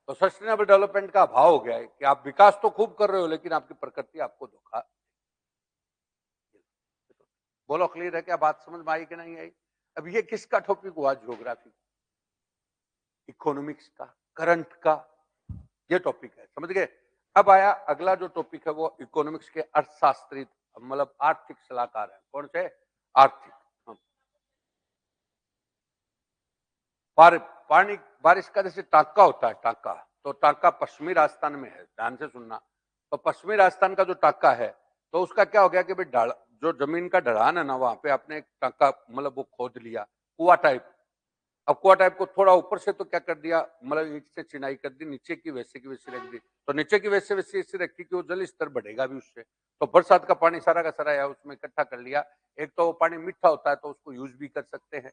तो सस्टेनेबल डेवलपमेंट का अभाव हो गया है कि आप विकास तो खूब कर रहे हो, लेकिन आपकी प्रकृति आपको धोखा। बोलो क्लियर है क्या, बात समझ में आई कि नहीं आई। अब ये किसका टॉपिक हुआ, ज्योग्राफी, इकोनॉमिक्स का, करंट का, ये टॉपिक है, समझ गए। अब आया अगला जो टॉपिक है, वो इकोनॉमिक्स के अर्थशास्त्री, मतलब आर्थिक सलाहकार है, कौन से, आर्थिक। पानी, बारिश का जैसे टांका होता है, टांका, तो टांका पश्चिमी राजस्थान में है, ध्यान से सुनना। तो पश्चिमी राजस्थान का जो टांका है, तो उसका क्या हो गया कि भाई जो जमीन का ढलान है ना, वहां पे आपने एक टांका, मतलब वो खोद लिया, कुआ टाइप। अब कुआ टाइप को थोड़ा ऊपर से तो क्या कर दिया, मतलब ईंट से चिनाई कर दी, नीचे की वैसे की वैसे रख दी। तो नीचे की वैसे वैसे ऐसे रखी कि वो जल स्तर बढ़ेगा भी उससे। तो बरसात का पानी सारा का सारा है उसमें इकट्ठा कर लिया। एक तो वो पानी मीठा होता है, तो उसको यूज भी कर सकते हैं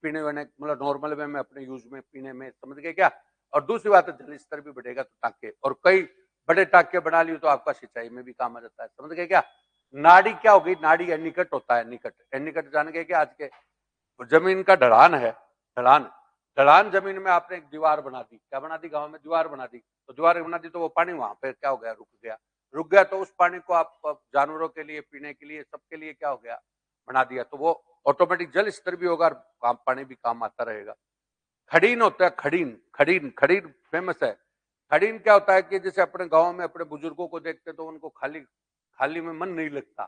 पीने वीने, मतलब नॉर्मल वे में अपने यूज में पीने में, समझ गए क्या। और दूसरी बात है, जल स्तर भी बढ़ेगा, तो टांके और कई बड़े टांके बना लिए तो आपका सिंचाई में भी काम आ जाता है, समझ गए क्या। नाड़ी क्या होगी, नाड़ी एनिकट होता है, निकट, एनिकट जान गए क्या। आज के जमीन का ढलान है, ढलान, ढलान जमीन में आपने एक दीवार बना दी, क्या बना दी, गांव में दीवार बना दी, तो दीवार बना दी तो वो पानी वहां पे क्या हो गया, रुक गया, रुक गया। तो उस पानी को आप जानवरों के लिए, पीने के लिए, सबके लिए क्या हो गया, बना दिया, तो वो ऑटोमेटिक जल स्तर भी होगा, काम, पानी भी काम आता रहेगा। खड़ीन होता है, खड़ीन, खड़ीन, खड़ीन फेमस है। खड़ीन क्या होता है कि जैसे अपने गांव में अपने बुजुर्गों को देखते तो उनको खाली खाली में मन नहीं लगता,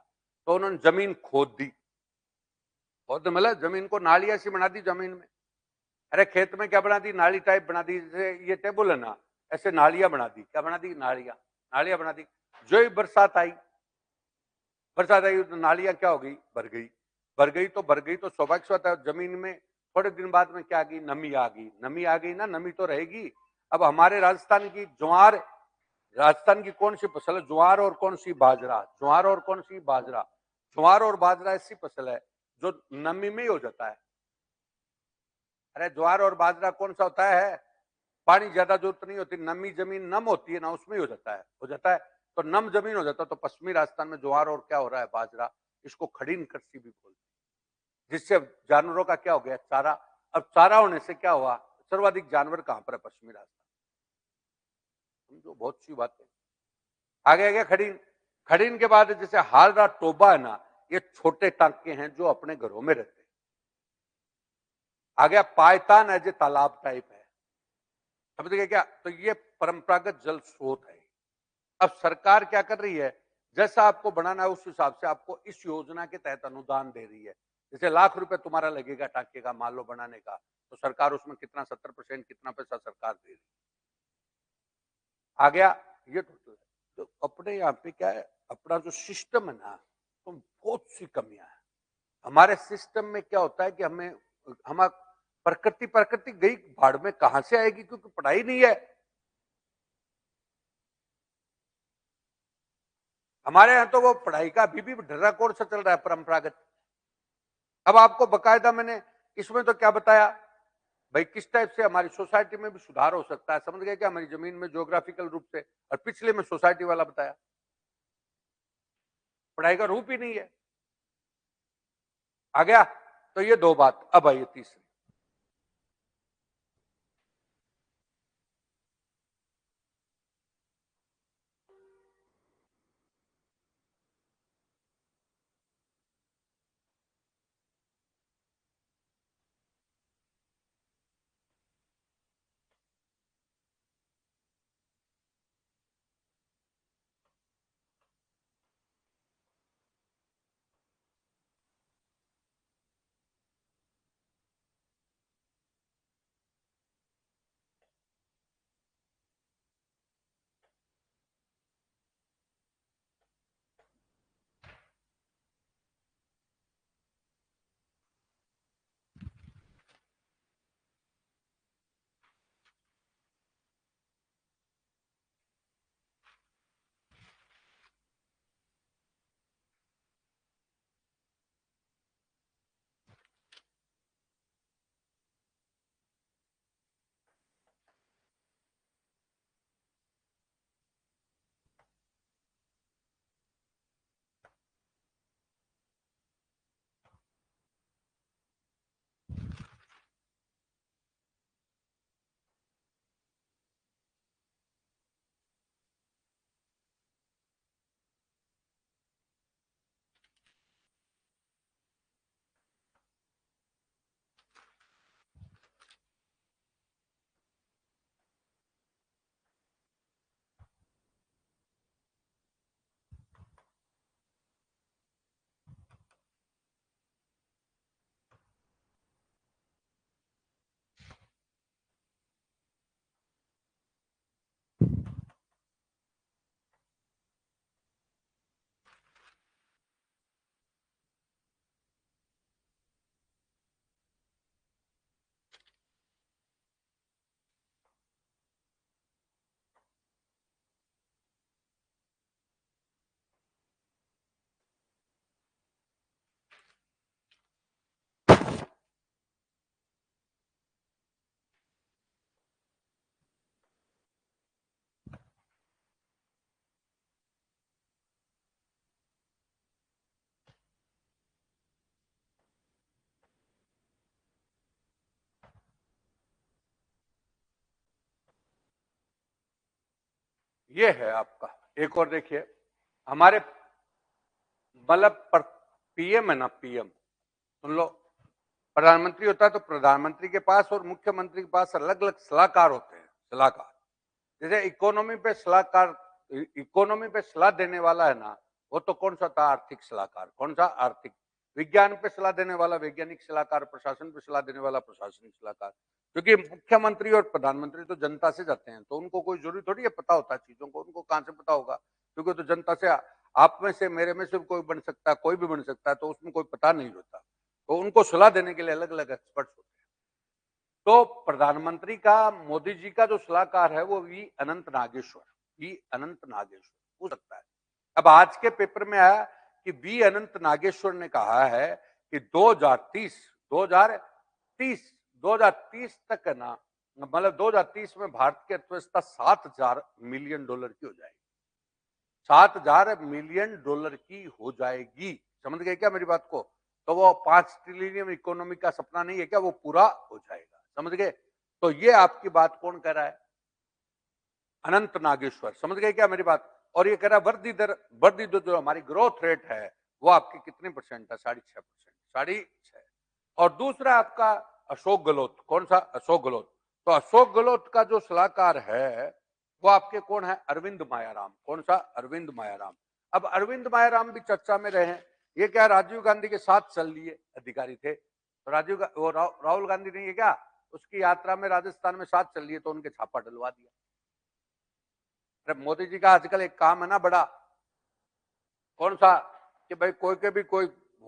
तो उन्होंने जमीन खोद दी, खोद मतलब जमीन को नाली ऐसी बना दी जमीन में। अरे खेत में क्या बना दी, नाली टाइप बना दी, जैसे ये टेबल है ना, ऐसे नालियां बना दी, क्या बना दी, नालियां, नालियां बना दी। जो ही बरसात आई, बरसात आई तो नालियां क्या हो गई, भर गई, भर गई, तो भर गई तो स्वाभाविक सी बात है, जमीन में थोड़े दिन बाद में क्या आ गई, नमी आ गई, नमी आ गई ना, नमी तो रहेगी। अब हमारे राजस्थान की ज्वार, राजस्थान की कौन सी फसल है, ज्वार और कौन सी, बाजरा, ज्वार और कौन सी, बाजरा। ज्वार और बाजरा ऐसी फसल है जो नमी में ही हो जाता है। अरे ज्वार और बाजरा कौन सा होता है, पानी ज्यादा जरूरत नहीं होती, नमी जमीन नम होती है ना, उसमें ही हो जाता है, हो जाता है। तो नम जमीन हो जाता है, तो पश्चिमी राजस्थान में ज्वार और क्या हो रहा है, बाजरा, इसको खड़ीन कृषि भी बोलते हैं, जिससे जानवरों का क्या हो गया, चारा। अब चारा होने से क्या हुआ, सर्वाधिक जानवर कहां पर है, पश्चिमी राजस्थान, समझो बहुत सी बात है। आगे आ गया खड़ीन, खड़ीन के बाद जैसे हालरा टोबा है ना, ये छोटे टांके हैं जो अपने घरों में रहते हैं। आ गया पायतान है, जो तालाब टाइप है, समझ गए क्या। तो ये परंपरागत जल स्रोत है। अब सरकार क्या कर रही है, जैसा आपको बनाना है उस हिसाब से आपको इस योजना के तहत अनुदान दे रही है। जैसे ₹1,00,000 तुम्हारा लगेगा टांके का मान लो बनाने का, तो सरकार उसमें कितना 70% कितना पैसा सरकार दे रही है। आ गया ये टोटल। तो अपने यहाँ पे क्या है, अपना जो सिस्टम है ना, तो बहुत सी कमियां है हमारे सिस्टम में। क्या होता है कि हम प्रकृति गई भाड़ में कहां से आएगी, क्योंकि पढ़ाई नहीं है हमारे यहाँ। तो वो पढ़ाई का अभी भी ढर्रा कोर्स चल रहा है परंपरागत। अब आपको बकायदा मैंने इसमें तो क्या बताया भाई, किस टाइप से हमारी सोसाइटी में भी सुधार हो सकता है, समझ गए क्या, हमारी जमीन में ज्योग्राफिकल रूप से। और पिछले में सोसाइटी वाला बताया, पढ़ाई का रूप ही नहीं है। आ गया। तो ये दो बात। अब आइए तीसरी। ये है आपका। एक और देखिए, हमारे मतलब पीएम है ना, पीएम सुन लो, प्रधानमंत्री होता है तो प्रधानमंत्री के पास और मुख्यमंत्री के पास अलग अलग सलाहकार होते हैं। सलाहकार जैसे इकोनॉमी पे सलाह देने वाला है ना, वो तो कौन सा था, आर्थिक सलाहकार। कौन सा, आर्थिक। विज्ञान पे सलाह देने वाला वैज्ञानिक सलाहकार, प्रशासन पे सलाह देने वाला प्रशासनिक सलाहकार। क्योंकि मुख्यमंत्री और प्रधानमंत्री तो जनता से जाते हैं, तो उनको कोई जरूरी थोड़ी है पता होता चीजों को, उनको कहां से पता होगा, क्योंकि तो जनता से, आप में से मेरे में से कोई बन सकता है, कोई भी बन सकता है, तो उसमें कोई पता नहीं होता। तो उनको सलाह देने के लिए अलग अलग एक्सपर्ट्स होते हैं। तो प्रधानमंत्री का, मोदी जी का जो सलाहकार है वो वी अनंत नागेश्वर हो सकता है। अब आज के पेपर में आया कि वी अनंत नागेश्वर ने कहा है कि 2030 2030 तक है ना, मतलब 2030 में भारत की अर्थव्यवस्था $7,000 मिलियन की हो जाएगी। $7,000 मिलियन की हो जाएगी। समझ गए क्या मेरी बात को। तो वो 5 ट्रिलियन इकोनॉमी का सपना नहीं है क्या, वो पूरा हो जाएगा। समझ गए। तो ये आपकी बात कौन कह रहा है, अनंत नागेश्वर। समझ गए क्या मेरी बात। और ये कह रहा है वृद्धि दर जो हमारी ग्रोथ रेट है वो आपकी कितने परसेंट है, 6.5%, 6.5। और दूसरा आपका अशोक गहलोत। कौन सा, अशोक गहलोत। तो अशोक गहलोत का जो सलाहकार है वो आपके कौन है, अरविंद मायाराम। कौन सा, अरविंद मायाराम। अब अरविंद मायाराम भी चर्चा में रहे हैं। ये क्या, राजीव गांधी के साथ चल लिए अधिकारी थे, तो राहुल गांधी नहीं है क्या, उसकी यात्रा में राजस्थान में साथ चल लिए, तो उनके छापा डलवा दिया। मोदी जी का आजकल एक काम है ना बड़ा, कौन सा, कि भाई कोई के भी कोई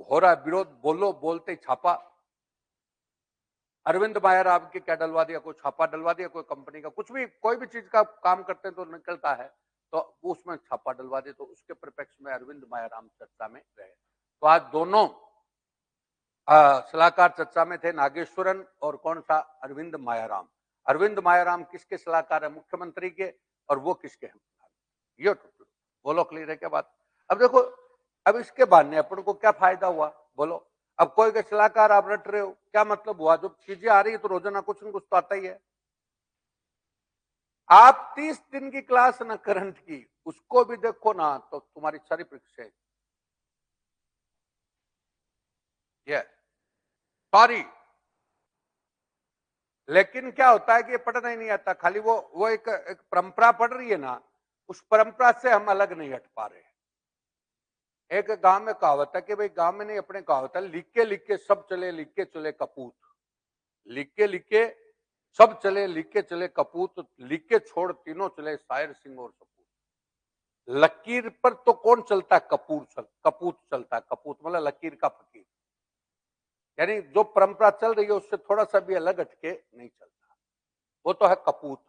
हो रहा है विरोध, बोलो, बोलते छापा। अरविंद माया राव की क्या डलवा दिया, कोई छापा डलवा दिया, कोई कंपनी का कुछ भी, कोई भी चीज का काम करते हैं तो निकलता है, तो उसमें छापा डलवा दे, तो उसके परिप्रेक्ष्य में अरविंद माया राम चर्चा में रहे। तो आज दोनों सलाहकार चर्चा में थे, नागेश्वरन और कौन सा, अरविंद मायाराम। अरविंद मायाराम किसके सलाहकार है, मुख्यमंत्री के, और वो किसके हैं, ये बोलो, क्लियर है क्या बात। अब देखो, अब इसके बांधने अपन को क्या फायदा हुआ, बोलो। अब कोई के सलाहकार आप रट रहे हो, क्या मतलब हुआ, जब चीजें आ रही है तो रोजाना कुछ न कुछ तो आता ही है। आप 30 दिन की क्लास ना करंट की, उसको भी देखो ना, तो तुम्हारी सारी परीक्षा सॉरी, लेकिन क्या होता है कि ये पढ़ना ही नहीं आता, खाली वो एक परंपरा पढ़ रही है ना, उस परंपरा से हम अलग नहीं हट पा रहे। एक गांव में कहावत है कि भाई, गांव में नहीं, अपने कहावत है, लिख के सब चले, लिख के चले कपूत, लिख के सब चले, लिख के चले कपूत, लिख के छोड़ तीनों चले शायर सिंह और सपूत। लकीर पर तो कौन चलता है, कपूत चलता है, कपूत मतलब लकीर का फकीर, यानी जो परंपरा चल रही है उससे थोड़ा सा भी अलग हटके नहीं चलता, वो तो है कपूत।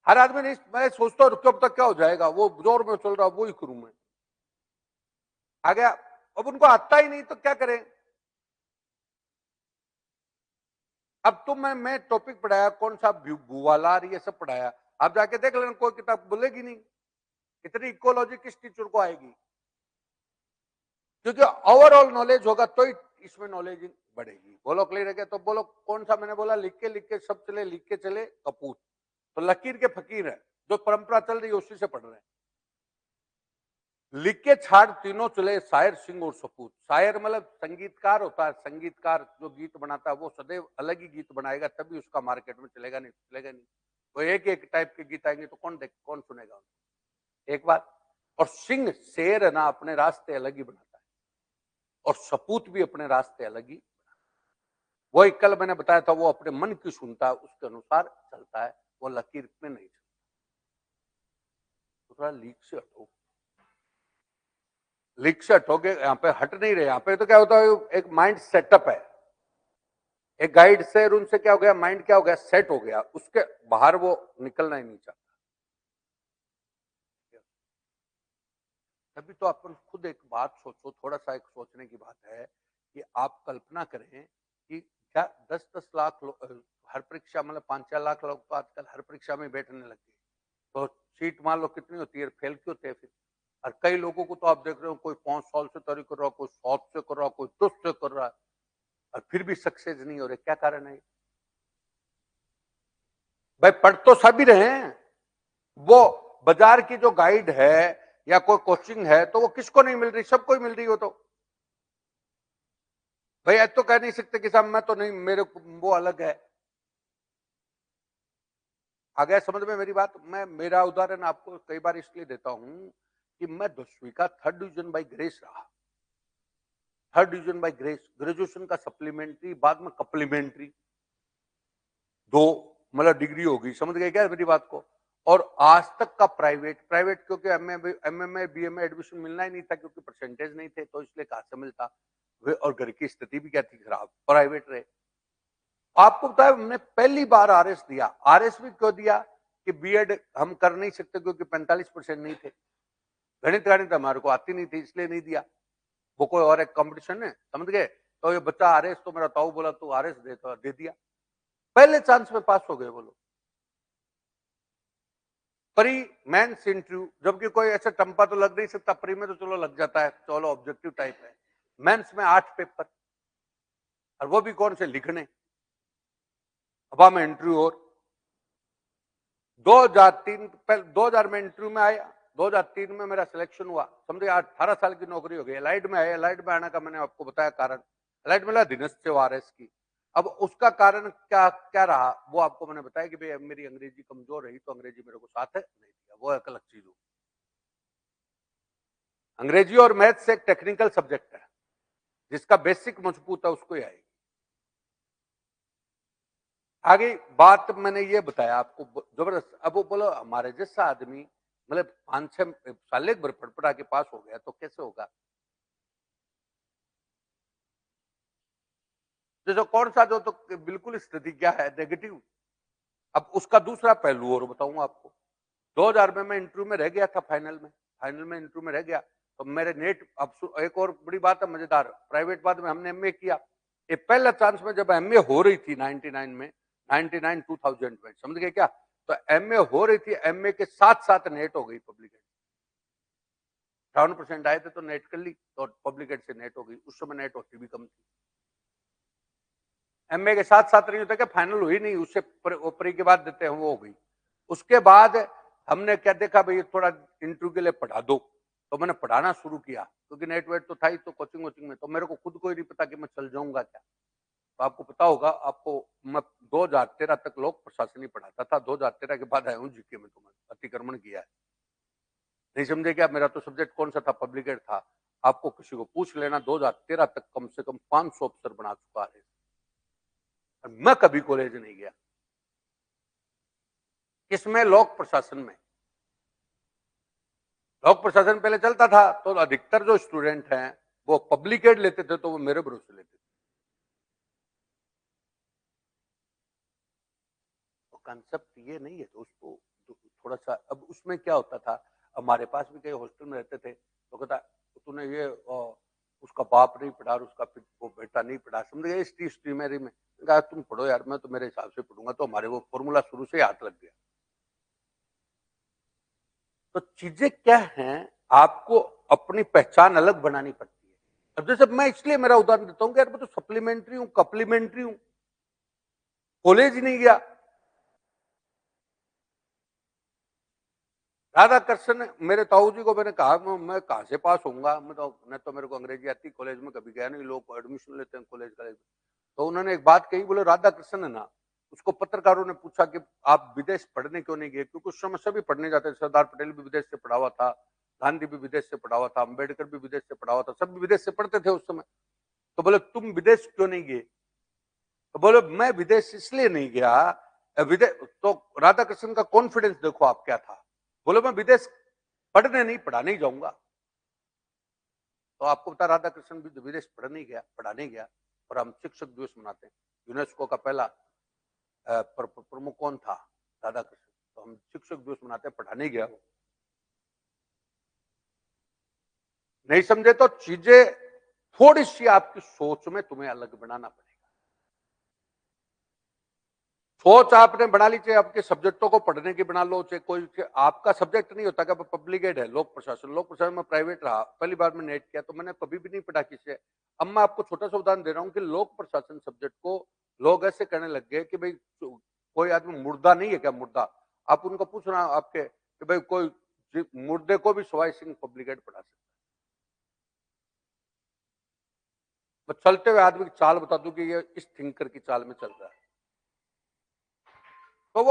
हर आदमी नहीं, मैं सोचता हूँ कब तक क्या हो जाएगा, वो जोर में चल रहा, वो ही करूं मैं, आ गया। अब उनको आता ही नहीं तो क्या करें। अब मैं टॉपिक पढ़ाया, कौन सा भूवालार, ये सब पढ़ाया, आप जाके देख लेना, कोई किताब बोलेगी नहीं, इतनी इकोलॉजी किस टीचर को आएगी, क्योंकि ओवरऑल नॉलेज होगा तो ही इसमें नॉलेज बढ़ेगी। बोलो, क्लियर है क्या। तो बोलो कौन सा मैंने बोला, लिख के सब चले, लिख के चले कपूत, तो लकीर के फकीर है, जो परंपरा चल रही है उसी से पढ़ रहे हैं। लिख के छाड़ तीनों चले शायर सिंह और सपूत। शायर मतलब संगीतकार होता है, संगीतकार जो गीत बनाता है वो सदैव अलग ही गीत बनाएगा, तभी उसका मार्केट में चलेगा, नहीं चलेगा नहीं। वो एक टाइप के गीत आएंगे तो कौन सुनेगा, एक बात। और सिंह शेर है ना, अपने रास्ते अलग ही बनाता है, और सपूत भी अपने रास्ते अलग ही। वही कल मैंने बताया था, वो अपने मन की सुनता है, उसके अनुसार चलता है, वो लकीर में नहीं चलता। तो थोड़ा लीक से हटो, लीक से हटोगे, यहाँ पे हट नहीं रहे। यहाँ पे तो क्या होता है, एक माइंड सेटअप है, एक गाइड से और उनसे क्या हो गया, माइंड क्या हो गया, सेट हो गया, उसके बाहर वो निकलना ही नहीं चाहता। तभी तो अपन खुद एक बात सोचो, थोड़ा सा एक सोचने की बात है कि आप कल्पना करें कि क्या 10-10 लाख हर परीक्षा, मतलब 5-4 लाख लोग तो आजकल हर परीक्षा में बैठने लगे, तो सीट मान लो कितनी होती है, फेल क्यों होते हैं फिर। और कई लोगों को तो आप देख रहे हो, कोई 5 साल से तैयारी कर रहा, कोई 7 से कर रहा, कोई 10 से कर रहा है, और फिर भी सक्सेस नहीं हो रहे। क्या कारण है भाई, पढ़ तो सभी रहे हैं, वो बाजार की जो गाइड है या कोई कोचिंग है तो वो किसको नहीं मिल रही, सबको ही मिल रही हो। तो भाई आज तो कह नहीं सकते कि साहब मैं तो नहीं, मेरे वो अलग है। आ गया समझ में मेरी बात। मैं मेरा उदाहरण आपको कई बार इसलिए देता हूं कि मैं 10वीं का 3rd डिवीजन बाई ग्रेस रहा, 3rd division by grace, graduation का सप्लीमेंट्री, बाद में कप्लीमेंट्री, दो मतलब डिग्री होगी, समझ गए क्या मेरी बात को। और आज तक का प्राइवेट क्योंकि एमए बीए में एडमिशन मिलना ही नहीं था, क्योंकि परसेंटेज नहीं थे, तो इसलिए कहां से मिलता, और घर की स्थिति भी क्या थी, खराब, प्राइवेट रहे। आपको बताया, हमने पहली बार आरएस दिया। आरएस भी क्यों दिया कि बीएड हम कर नहीं सकते, क्योंकि 45% नहीं थे, गणित हमारे को आती नहीं थी, इसलिए नहीं दिया। वो कोई और एक कंपटीशन है, समझ गए। तो ये बच्चा आरएस, तो मेरा ताऊ बोला तू आरएस दे, तो दे दिया, पहले चांस में पास हो गए बोलो। प्री मेंस इंटरव्यू, जबकि कोई ऐसा टंपा तो लग नहीं सकता, प्री में तो चलो लग जाता है, चलो ऑब्जेक्टिव टाइप है। मेंस में 8 पेपर, और वो भी कौन से, लिखने। अब मैं इंटरव्यू, और 2003 पहले 2000 में इंटरव्यू में आया, 2003 में मेरा सिलेक्शन हुआ, समझे 18 साल की नौकरी हो गई। एलाइड में आया, एलाइड में आने का मैंने आपको बताया कारण, एलाइड में अधीनस्थ से आरएस की। अब उसका कारण क्या क्या रहा, वो आपको मैंने बताया कि भाई मेरी अंग्रेजी कमजोर रही, तो अंग्रेजी मेरे को साथ नहीं दिया, वो एक अलग चीज हो। अंग्रेजी और मैथ्स एक टेक्निकल सब्जेक्ट है, जिसका बेसिक मजबूत है उसको ही आएगी। आगे बात मैंने ये बताया आपको जबरदस्त। अब वो बोलो हमारे जैसा आदमी मतलब 5-6 साल एक बार पड़पड़ा के पास हो गया तो कैसे होगा? जैसे कौन सा जो तो बिल्कुल स्थिति क्या है नेगेटिव। अब उसका दूसरा पहलू और बताऊं आपको। 2000 में मैं इंटरव्यू में रह गया था फाइनल में इंटरव्यू में रह गया तो मेरे नेट अब एक और बड़ी बात है मजेदार प्राइवेट बाद में हमने एमए किया। ये पहला चांस में जब एमए हो रही थी 99 में 99 2000 में समझ गए क्या? तो एमए हो रही थी एमए के साथ साथ नेट हो गई पब्लिक 58% आए थे तो नेट कर ली तो पब्लिक से नेट हो गई। उस समय नेट होती भी कम थी। एमए के साथ साथ नहीं होता कि फाइनल हुई नहीं उससे प्री के बाद देते हैं वो हो गई। उसके बाद हमने क्या देखा भाई थोड़ा इंटरव्यू के लिए पढ़ा दो तो मैंने पढ़ाना शुरू किया क्योंकि नेट वेट तो था ही तो कोचिंग वोचिंग में तो मेरे को खुद को ही नहीं पता कि मैं चल जाऊंगा क्या। तो आपको पता होगा आपको मैं 2013 तक लोक प्रशासन ही पढ़ाता था। 2013 के बाद आया हूँ जीके में तो मैं अतिक्रमण किया है। नहीं समझे क्या? मेरा तो सब्जेक्ट कौन सा था? पब्लिक एड था। आपको किसी को पूछ लेना 2013 तक कम से कम 500 अफसर बना चुका है। मैं कभी कॉलेज नहीं गया। किसमें? लोक प्रशासन में। लोक प्रशासन पहले चलता था तो अधिकतर जो स्टूडेंट हैं वो पब्लिक एड लेते थे तो वो मेरे भरोसे लेते थे। तो कंसेप्ट ये नहीं है दोस्तों। थोड़ा सा अब उसमें क्या होता था हमारे पास भी कई हॉस्टल में रहते थे तो कहता तूने ये उसका बाप नहीं पढ़ा और उसका वो बेटा नहीं पढ़ा समझ गए इस हिस्ट्री मेरी में। कहा तुम पढ़ो यार मैं तो मेरे हिसाब से पढ़ूंगा तो हमारे वो फॉर्मूला शुरू से हाथ लग गया। तो चीजें क्या हैं आपको अपनी पहचान अलग बनानी पड़ती है। अब जैसे मैं इसलिए मेरा उदाहरण देता हूँ कि यार मैं तो सप्लीमेंट्री हूँ कप्लीमेंट्री हूँ कॉलेज नहीं गया। राधा कृष्ण मेरे ताऊ जी को मैंने कहा मैं कहाँ से पास होऊंगा मैं तो मेरे को अंग्रेजी आती कॉलेज में कभी गया नहीं लोग एडमिशन लेते हैं कॉलेज में। तो उन्होंने एक बात कही बोले राधा कृष्ण है ना उसको पत्रकारों ने पूछा कि आप विदेश पढ़ने क्यों नहीं गए क्योंकि उस समय सभी पढ़ने जाते थे। सरदार पटेल भी विदेश से पढ़ा हुआ था गांधी भी विदेश से पढ़ा हुआ था अम्बेडकर भी विदेश से पढ़ा हुआ था सब विदेश से पढ़ते थे उस समय। तो बोले तुम विदेश क्यों नहीं गए? तो बोले मैं विदेश इसलिए नहीं गया विदेश तो राधा कृष्ण का कॉन्फिडेंस देखो आप क्या था। बोले मैं विदेश पढ़ने नहीं पढ़ाने ही जाऊंगा। तो आपको बता राधा कृष्ण भी विदेश पढ़ाने गया और हम शिक्षक दिवस मनाते हैं। यूनेस्को का पहला प्रमुख कौन था? राधा कृष्ण। तो हम शिक्षक दिवस मनाते हैं पढ़ाने गया वो। नहीं समझे तो चीजें थोड़ी सी आपकी सोच में तुम्हें अलग बनाना पड़ेगा। सोच आपने बना ली चाहे आपके सब्जेक्टों को पढ़ने की बना लो चाहे कोई आपका सब्जेक्ट नहीं होता कि पब्लिक एड है लोक प्रशासन में प्राइवेट रहा पहली बार में नेट किया तो मैंने कभी भी नहीं पढ़ा किसी। अब मैं आपको छोटा सा उदाहरण दे रहा हूँ कि लोक प्रशासन सब्जेक्ट को लोग ऐसे कहने लग गए कि भाई कोई आदमी मुर्दा नहीं है क्या मुर्दा। आप उनको पूछना आपके कि भाई कोई मुर्दे को भी सवाई सिंह पब्लिक एड पढ़ा सकता है। मैं चलते हुए आदमी की चाल बता दूं कि ये इस थिंकर की चाल में चल रहा है। तो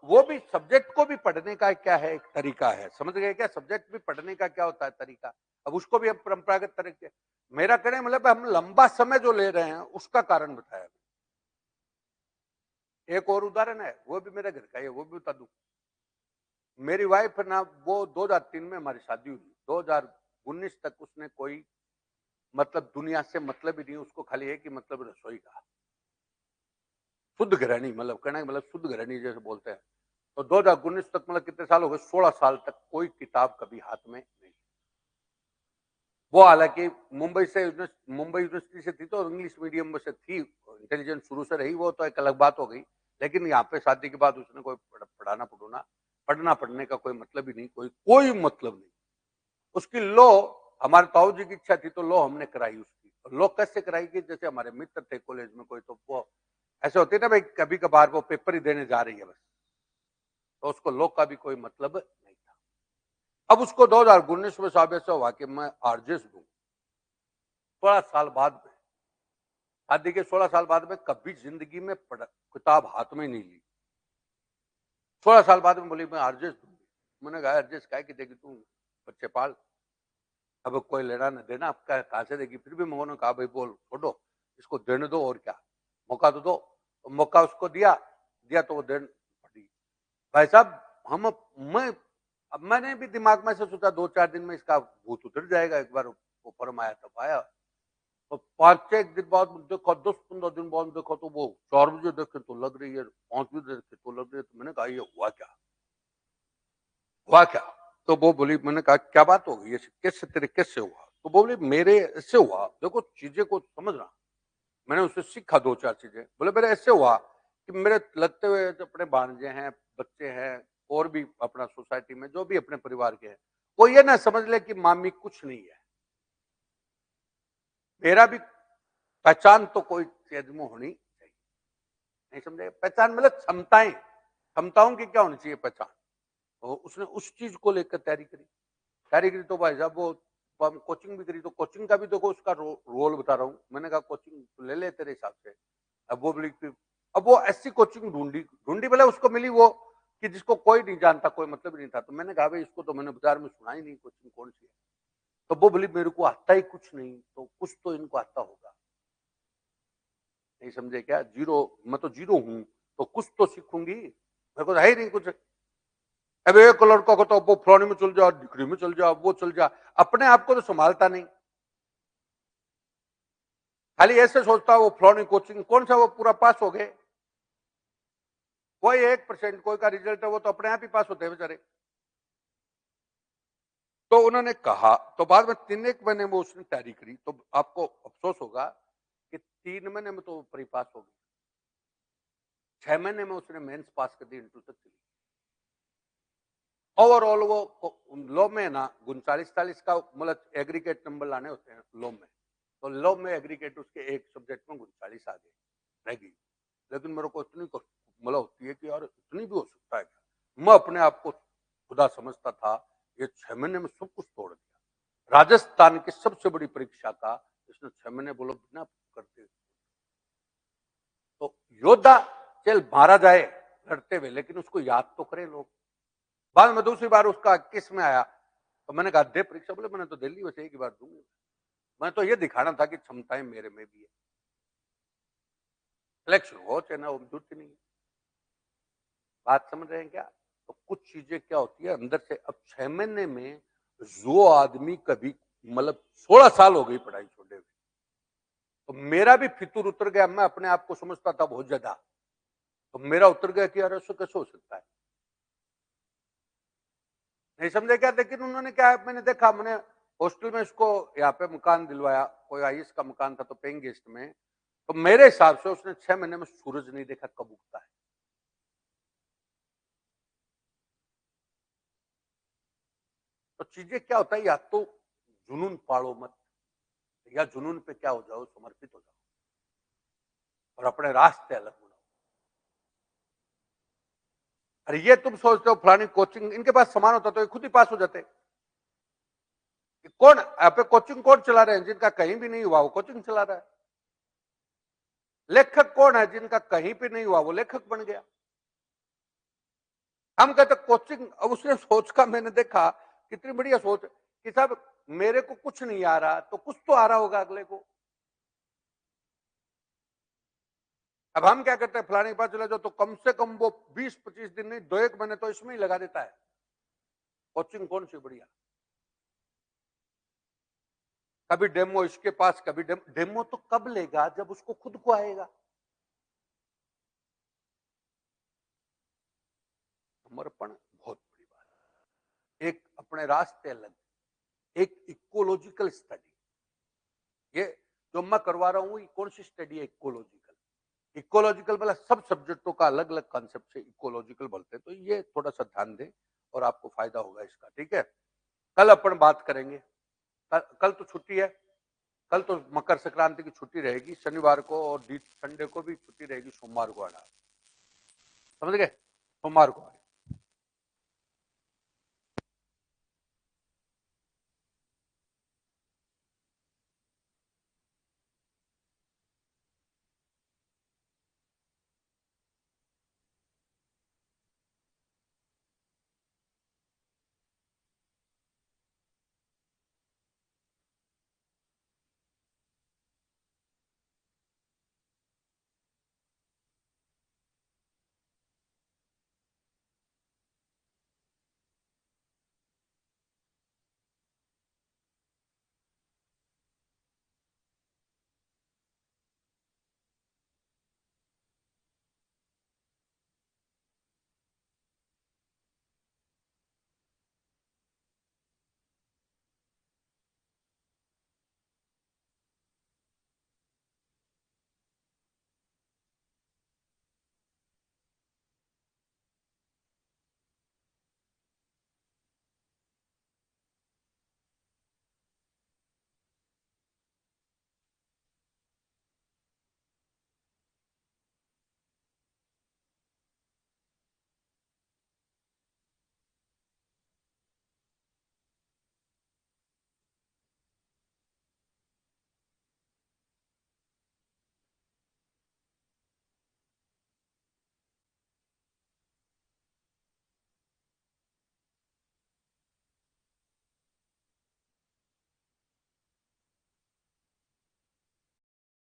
वो भी सब्जेक्ट को भी पढ़ने का क्या है एक तरीका है समझ गए क्या? सब्जेक्ट भी पढ़ने का क्या होता है तरीका। अब उसको भी हम परंपरागत तरीके मेरा कहने मतलब हम लंबा समय जो ले रहे हैं उसका कारण बताया। एक और उदाहरण है वो भी मेरे घर का है वो भी बता दूं। मेरी वाइफ ना वो 2003 में हमारी शादी हुई 2019 तक उसने कोई मतलब दुनिया से मतलब ही नहीं उसको खाली है कि मतलब रसोई का शुद्ध गृहिणी मतलब कहना मतलब शुद्ध गृहिणी जैसे बोलते हैं। तो 2019 तक मतलब कितने साल हो गए 16 साल तक कोई किताब कभी हाथ में नहीं। वो हालांकि मुंबई यूनिवर्सिटी से थी तो इंग्लिश मीडियम से थी इंटेलिजेंस शुरू से रही वो तो एक अलग बात हो गई। लेकिन यहाँ पे शादी के बाद उसने कोई पढ़ना पढ़ने का कोई मतलब ही नहीं कोई मतलब नहीं। उसकी लो हमारे ताऊ जी की इच्छा थी तो लो हमने कराई उसकी। लो कैसे कराई कि जैसे हमारे मित्र थे कॉलेज में कोई तो वो ऐसे होते ना भाई कभी कभार वो पेपर ही देने जा रही है बस। तो उसको लो का भी कोई मतलब नहीं था। अब उसको 2019 में साबित से हुआ कि मैं आरजेएस दूं 16 साल बाद में। शादी के 16 साल बाद में कभी जिंदगी में किताब हाथ में नहीं ली। 16 साल बाद में बोली मैं आरजेएस दूंगी। मैंने कहा आरजेएस काय की देगी तू बच्चे पाल। अब कोई लेना न देना आपका कहां से देगी। फिर भी उन्होंने कहा भाई बोल छोड़ो इसको देने दो और क्या मौका तो दो। तो मौका उसको दिया दिया तो वो देन पड़ी। भाई साहब मैंने भी दिमाग में से सोचा 2-4 दिन में इसका भूत उतर जाएगा, एक बार वो फर्म आया तब आया। तो 5-6 दिन बाद देखा, 10-15 दिन बाद देखा तो वो 4 बजे देखे तो लग रही है, 5 बजे देखे तो लग रही है। तो मैंने कहा ये हुआ क्या? हुआ क्या? तो वो बोली, मैंने कहा क्या बात हो गई, ये कैसे तरीके से हुआ? तो बोली मेरे ऐसे हुआ, देखो चीजें को समझना। मैंने उससे सीखा 2-4 चीजें। बोले मेरे ऐसे हुआ कि मेरे लगते हुए जो अपने भांजे हैं, बच्चे हैं, और भी अपना सोसाइटी में जो भी अपने परिवार के हैं, वो ये ना समझ ले कि मामी कुछ नहीं है। मेरा भी पहचान तो कोई चीज में होनी चाहिए, नहीं समझे? पहचान मतलब क्षमताएं, क्षमताओं की क्या होनी चाहिए पहचान। तो उसने उस चीज को लेकर तैयारी करी। तो भाई साहब वो कोचिंग भी करी, तो कोचिंग का भी देखो उसका रोल बता रहा हूँ। मैंने कहा कोचिंग ले ले तेरे हिसाब से। अब वो बोली अब वो ऐसी कोचिंग ढूंढी ढूंढी बोले उसको मिली वो कि जिसको कोई नहीं जानता, कोई मतलब नहीं था। तो मैंने कहा भाई इसको तो मैंने बाजार में सुना ही नहीं, कोचिंग कौन सी है? तो वो बोली मेरे को आता ही कुछ नहीं, तो कुछ तो इनको आता होगा। नहीं समझे क्या? जीरो, मैं तो जीरो हूं, तो कुछ तो सीखूंगी, मेरे को है ही नहीं कुछ। अब एक लड़का को तो वो फलाने में चल जा, डिग्री में चल जा, वो चल जा, अपने आप को तो संभालता नहीं, खाली ऐसे सोचता वो फलानी कोचिंग कौन सा, वो पूरा पास हो गए। कोई 1% कोई का रिजल्ट है वो तो अपने आप ही पास होते हैं बेचारे। तो उन्होंने कहा, तो बाद में 3-1 महीने में उसने तैयारी करी। तो आपको अफसोस होगा कि 3 महीने में तो प्री पास हो गई, 6 महीने में उसने मेंस पास कर दी, इंटरव्यू तक चली। ओवरऑल वो लॉ में ना 39-40 का मतलब एग्रीगेट नंबर लाने होते हैं लॉ में, तो लॉ में एग्रीगेट उसके एक सब्जेक्ट में 39 आ गए, रह गई। लेकिन मेरे को इतनी मतलब होती है कि यार इतनी भी हो सकता है क्या? मैं अपने आप को खुदा समझता था, ये 6 महीने में सब कुछ तोड़ दिया। राजस्थान की सबसे बड़ी परीक्षा का इसने 6 महीने बोलो बिना करते। तो योद्धा चल मारा जाए लड़ते हुए, लेकिन उसको याद तो करे लोग। बाद में दूसरी बार उसका 21 में आया, तो मैंने कहा दे परीक्षा। बोले मैंने तो दिल्ली वैसे एक ही बार दूंगी, मैं तो ये दिखाना था कि क्षमताएं मेरे में भी है। सिलेक्शन हो चाहे ना हो, जरूरत नहीं है। बात समझ रहे हैं क्या? तो कुछ चीजें क्या होती है अंदर से। अब 6 महीने में जो आदमी कभी मतलब 16 साल हो गई पढ़ाई छोड़े हुए, तो मेरा भी फितूर उतर गया। मैं अपने आप को समझता था बहुत ज्यादा, तो मेरा उतर गया कि यार ऐसा कैसे हो सकता है? नहीं समझे क्या? लेकिन उन्होंने क्या है, मैंने देखा, मैंने हॉस्टल में इसको यहाँ पे मकान दिलवाया, कोई आईएएस का मकान था, तो पेइंग गेस्ट में। तो मेरे हिसाब से उसने 6 महीने में सूरज नहीं देखा कब उगता है। तो चीजें क्या होता है, या तो जुनून पालो मत, या जुनून पे क्या हो जाओ, समर्पित हो जाओ और अपने रास्ते अलग बनाओ। अरे ये तुम सोचते हो फलानी कोचिंग, इनके पास सामान होता तो ये खुद ही पास हो जाते। कौन यहाँ पे कोचिंग कौन चला रहे हैं? जिनका कहीं भी नहीं हुआ वो कोचिंग चला रहा है। लेखक कौन है? जिनका कहीं पे नहीं हुआ वो लेखक बन गया। हम कहते कोचिंग, अब उसने सोच का मैंने देखा कितनी बढ़िया सोच कि साहब मेरे को कुछ नहीं आ रहा तो कुछ तो आ रहा होगा अगले को। अब हम क्या करते हैं, फलाने के पास चले जाओ तो कम से कम वो 20-25 दिन नहीं, 2-1 महीने तो इसमें ही लगा देता है। कोचिंग कौन सी बढ़िया? कभी डेमो इसके पास, कभी डेमो तो कब लेगा जब उसको खुद को आएगा। समर्पण बहुत बड़ी बात है। एक अपने रास्ते अलग, एक इकोलॉजिकल स्टडी। ये जो मैं करवा रहा हूं, कौन सी स्टडी है? इकोलॉजिकल। इकोलॉजिकल मतलब सब सब्जेक्टों का अलग अलग कॉन्सेप्ट से इकोलॉजिकल बोलते हैं। तो ये थोड़ा सा ध्यान दें और आपको फायदा होगा इसका, ठीक है? कल अपन बात करेंगे। कल तो छुट्टी है, कल तो मकर संक्रांति की छुट्टी रहेगी, शनिवार को और संडे को भी छुट्टी रहेगी, सोमवार को आना। समझ गए? सोमवार को